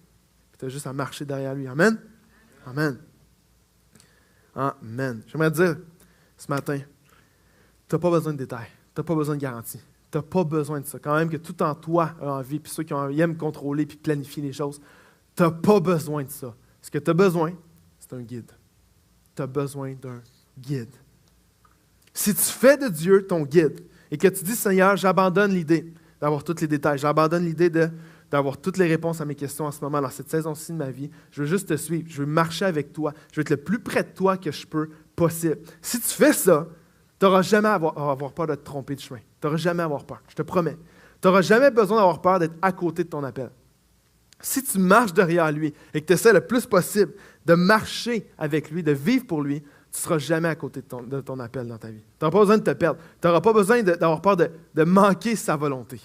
Tu as juste à marcher derrière lui. Amen? Amen. Amen. J'aimerais te dire ce matin, tu n'as pas besoin de détails, tu n'as pas besoin de garantie, tu n'as pas besoin de ça. Quand même que tout en toi a envie, puis ceux qui aiment contrôler puis planifier les choses, tu n'as pas besoin de ça. Ce que tu as besoin, c'est un guide. Tu as besoin d'un guide. Si tu fais de Dieu ton guide et que tu dis, Seigneur, j'abandonne l'idée d'avoir tous les détails, j'abandonne l'idée d'avoir toutes les réponses à mes questions en ce moment, dans cette saison-ci de ma vie, je veux juste te suivre, je veux marcher avec toi, je veux être le plus près de toi que je peux possible. Si tu fais ça, tu n'auras jamais à avoir peur de te tromper de chemin. Tu n'auras jamais à avoir peur, je te promets. Tu n'auras jamais besoin d'avoir peur d'être à côté de ton appel. Si tu marches derrière lui et que tu essaies le plus possible de marcher avec lui, de vivre pour lui, tu ne seras jamais à côté de ton appel dans ta vie. Tu n'auras pas besoin de te perdre. Tu n'auras pas besoin d'avoir peur de manquer sa volonté.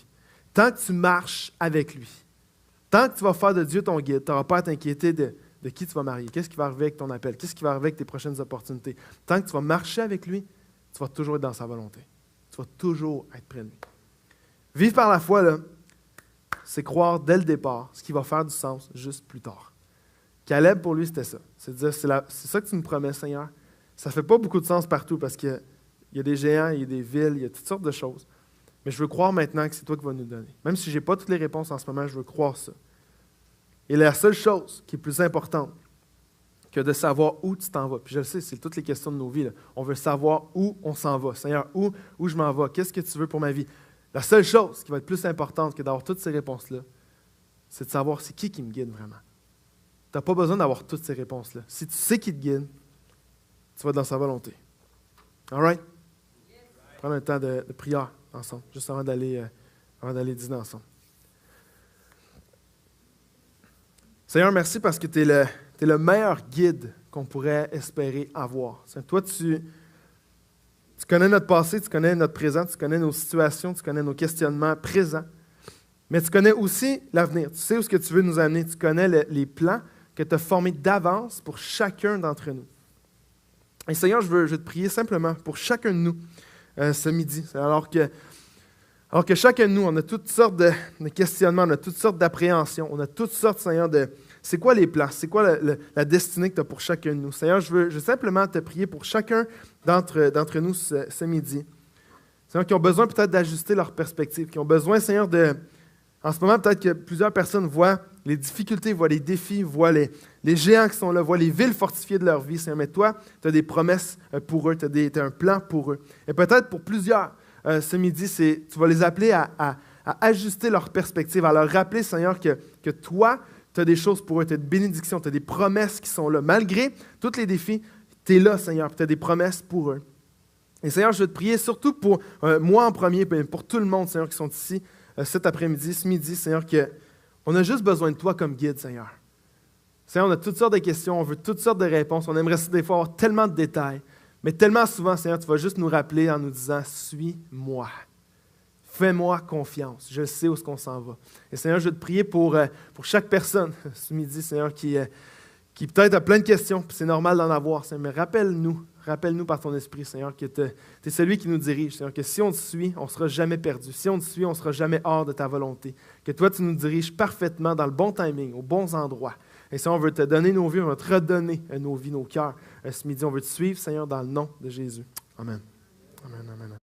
Tant que tu marches avec lui, tant que tu vas faire de Dieu ton guide, tu n'auras pas à t'inquiéter de qui tu vas marier, qu'est-ce qui va arriver avec ton appel, qu'est-ce qui va arriver avec tes prochaines opportunités. Tant que tu vas marcher avec lui, tu vas toujours être dans sa volonté. Tu vas toujours être près de lui. Vivre par la foi, là, c'est croire dès le départ ce qui va faire du sens juste plus tard. Caleb, pour lui, c'était ça. C'est de dire, c'est ça que tu me promets, Seigneur. Ça ne fait pas beaucoup de sens partout parce qu'il y a des géants, il y a des villes, il y a toutes sortes de choses. Mais je veux croire maintenant que c'est toi qui vas nous donner. Même si je n'ai pas toutes les réponses en ce moment, je veux croire ça. Et la seule chose qui est plus importante que de savoir où tu t'en vas, puis je le sais, c'est toutes les questions de nos vies, là. On veut savoir où on s'en va. Seigneur, où je m'en vais? Qu'est-ce que tu veux pour ma vie? La seule chose qui va être plus importante que d'avoir toutes ces réponses-là, c'est de savoir c'est qui me guide vraiment. Tu n'as pas besoin d'avoir toutes ces réponses-là. Si tu sais qui te guide, tu vas être dans sa volonté. All right? Prendre un temps de prière ensemble, juste avant d'aller dîner ensemble. Seigneur, merci parce que tu es le meilleur guide qu'on pourrait espérer avoir. Toi, tu connais notre passé, tu connais notre présent, tu connais nos situations, tu connais nos questionnements présents, mais tu connais aussi l'avenir. Tu sais où ce que tu veux nous amener. Tu connais les plans que tu as formés d'avance pour chacun d'entre nous. Et Seigneur, je veux te prier simplement pour chacun de nous ce midi. Alors que chacun de nous, on a toutes sortes de questionnements, on a toutes sortes d'appréhensions, on a toutes sortes, Seigneur, de c'est quoi les plans, c'est quoi la destinée que tu as pour chacun de nous. Seigneur, je veux simplement te prier pour chacun d'entre nous ce midi. Seigneur, qui ont besoin peut-être d'ajuster leur perspective, qui ont besoin, Seigneur, en ce moment, peut-être que plusieurs personnes voient les difficultés, voient les défis, voient les géants qui sont là, voient les villes fortifiées de leur vie, Seigneur. Mais toi, tu as des promesses pour eux, tu as un plan pour eux. Et peut-être pour plusieurs, ce midi, tu vas les appeler à ajuster leur perspective, à leur rappeler, Seigneur, que toi, tu as des choses pour eux, tu as des bénédictions, tu as des promesses qui sont là. Malgré tous les défis, tu es là, Seigneur, tu as des promesses pour eux. Et Seigneur, je veux te prier surtout pour moi en premier, mais pour tout le monde, Seigneur, qui sont ici cet après-midi, ce midi, Seigneur, qu'on a juste besoin de toi comme guide, Seigneur. Seigneur, on a toutes sortes de questions, on veut toutes sortes de réponses, on aimerait des fois avoir tellement de détails, mais tellement souvent, Seigneur, tu vas juste nous rappeler en nous disant « Suis-moi ». Fais-moi confiance. Je sais où est-ce qu'on s'en va. Et Seigneur, je veux te prier pour chaque personne ce midi, Seigneur, qui peut-être a plein de questions, puis c'est normal d'en avoir. Seigneur, mais Rappelle-nous par ton esprit, Seigneur, que tu es celui qui nous dirige, Seigneur, que si on te suit, on ne sera jamais perdu. Si on te suit, on ne sera jamais hors de ta volonté. Que toi, tu nous diriges parfaitement dans le bon timing, aux bons endroits. Et si on veut te donner nos vies, on va te redonner nos vies, nos cœurs. Ce midi, on veut te suivre, Seigneur, dans le nom de Jésus. Amen. Amen, amen.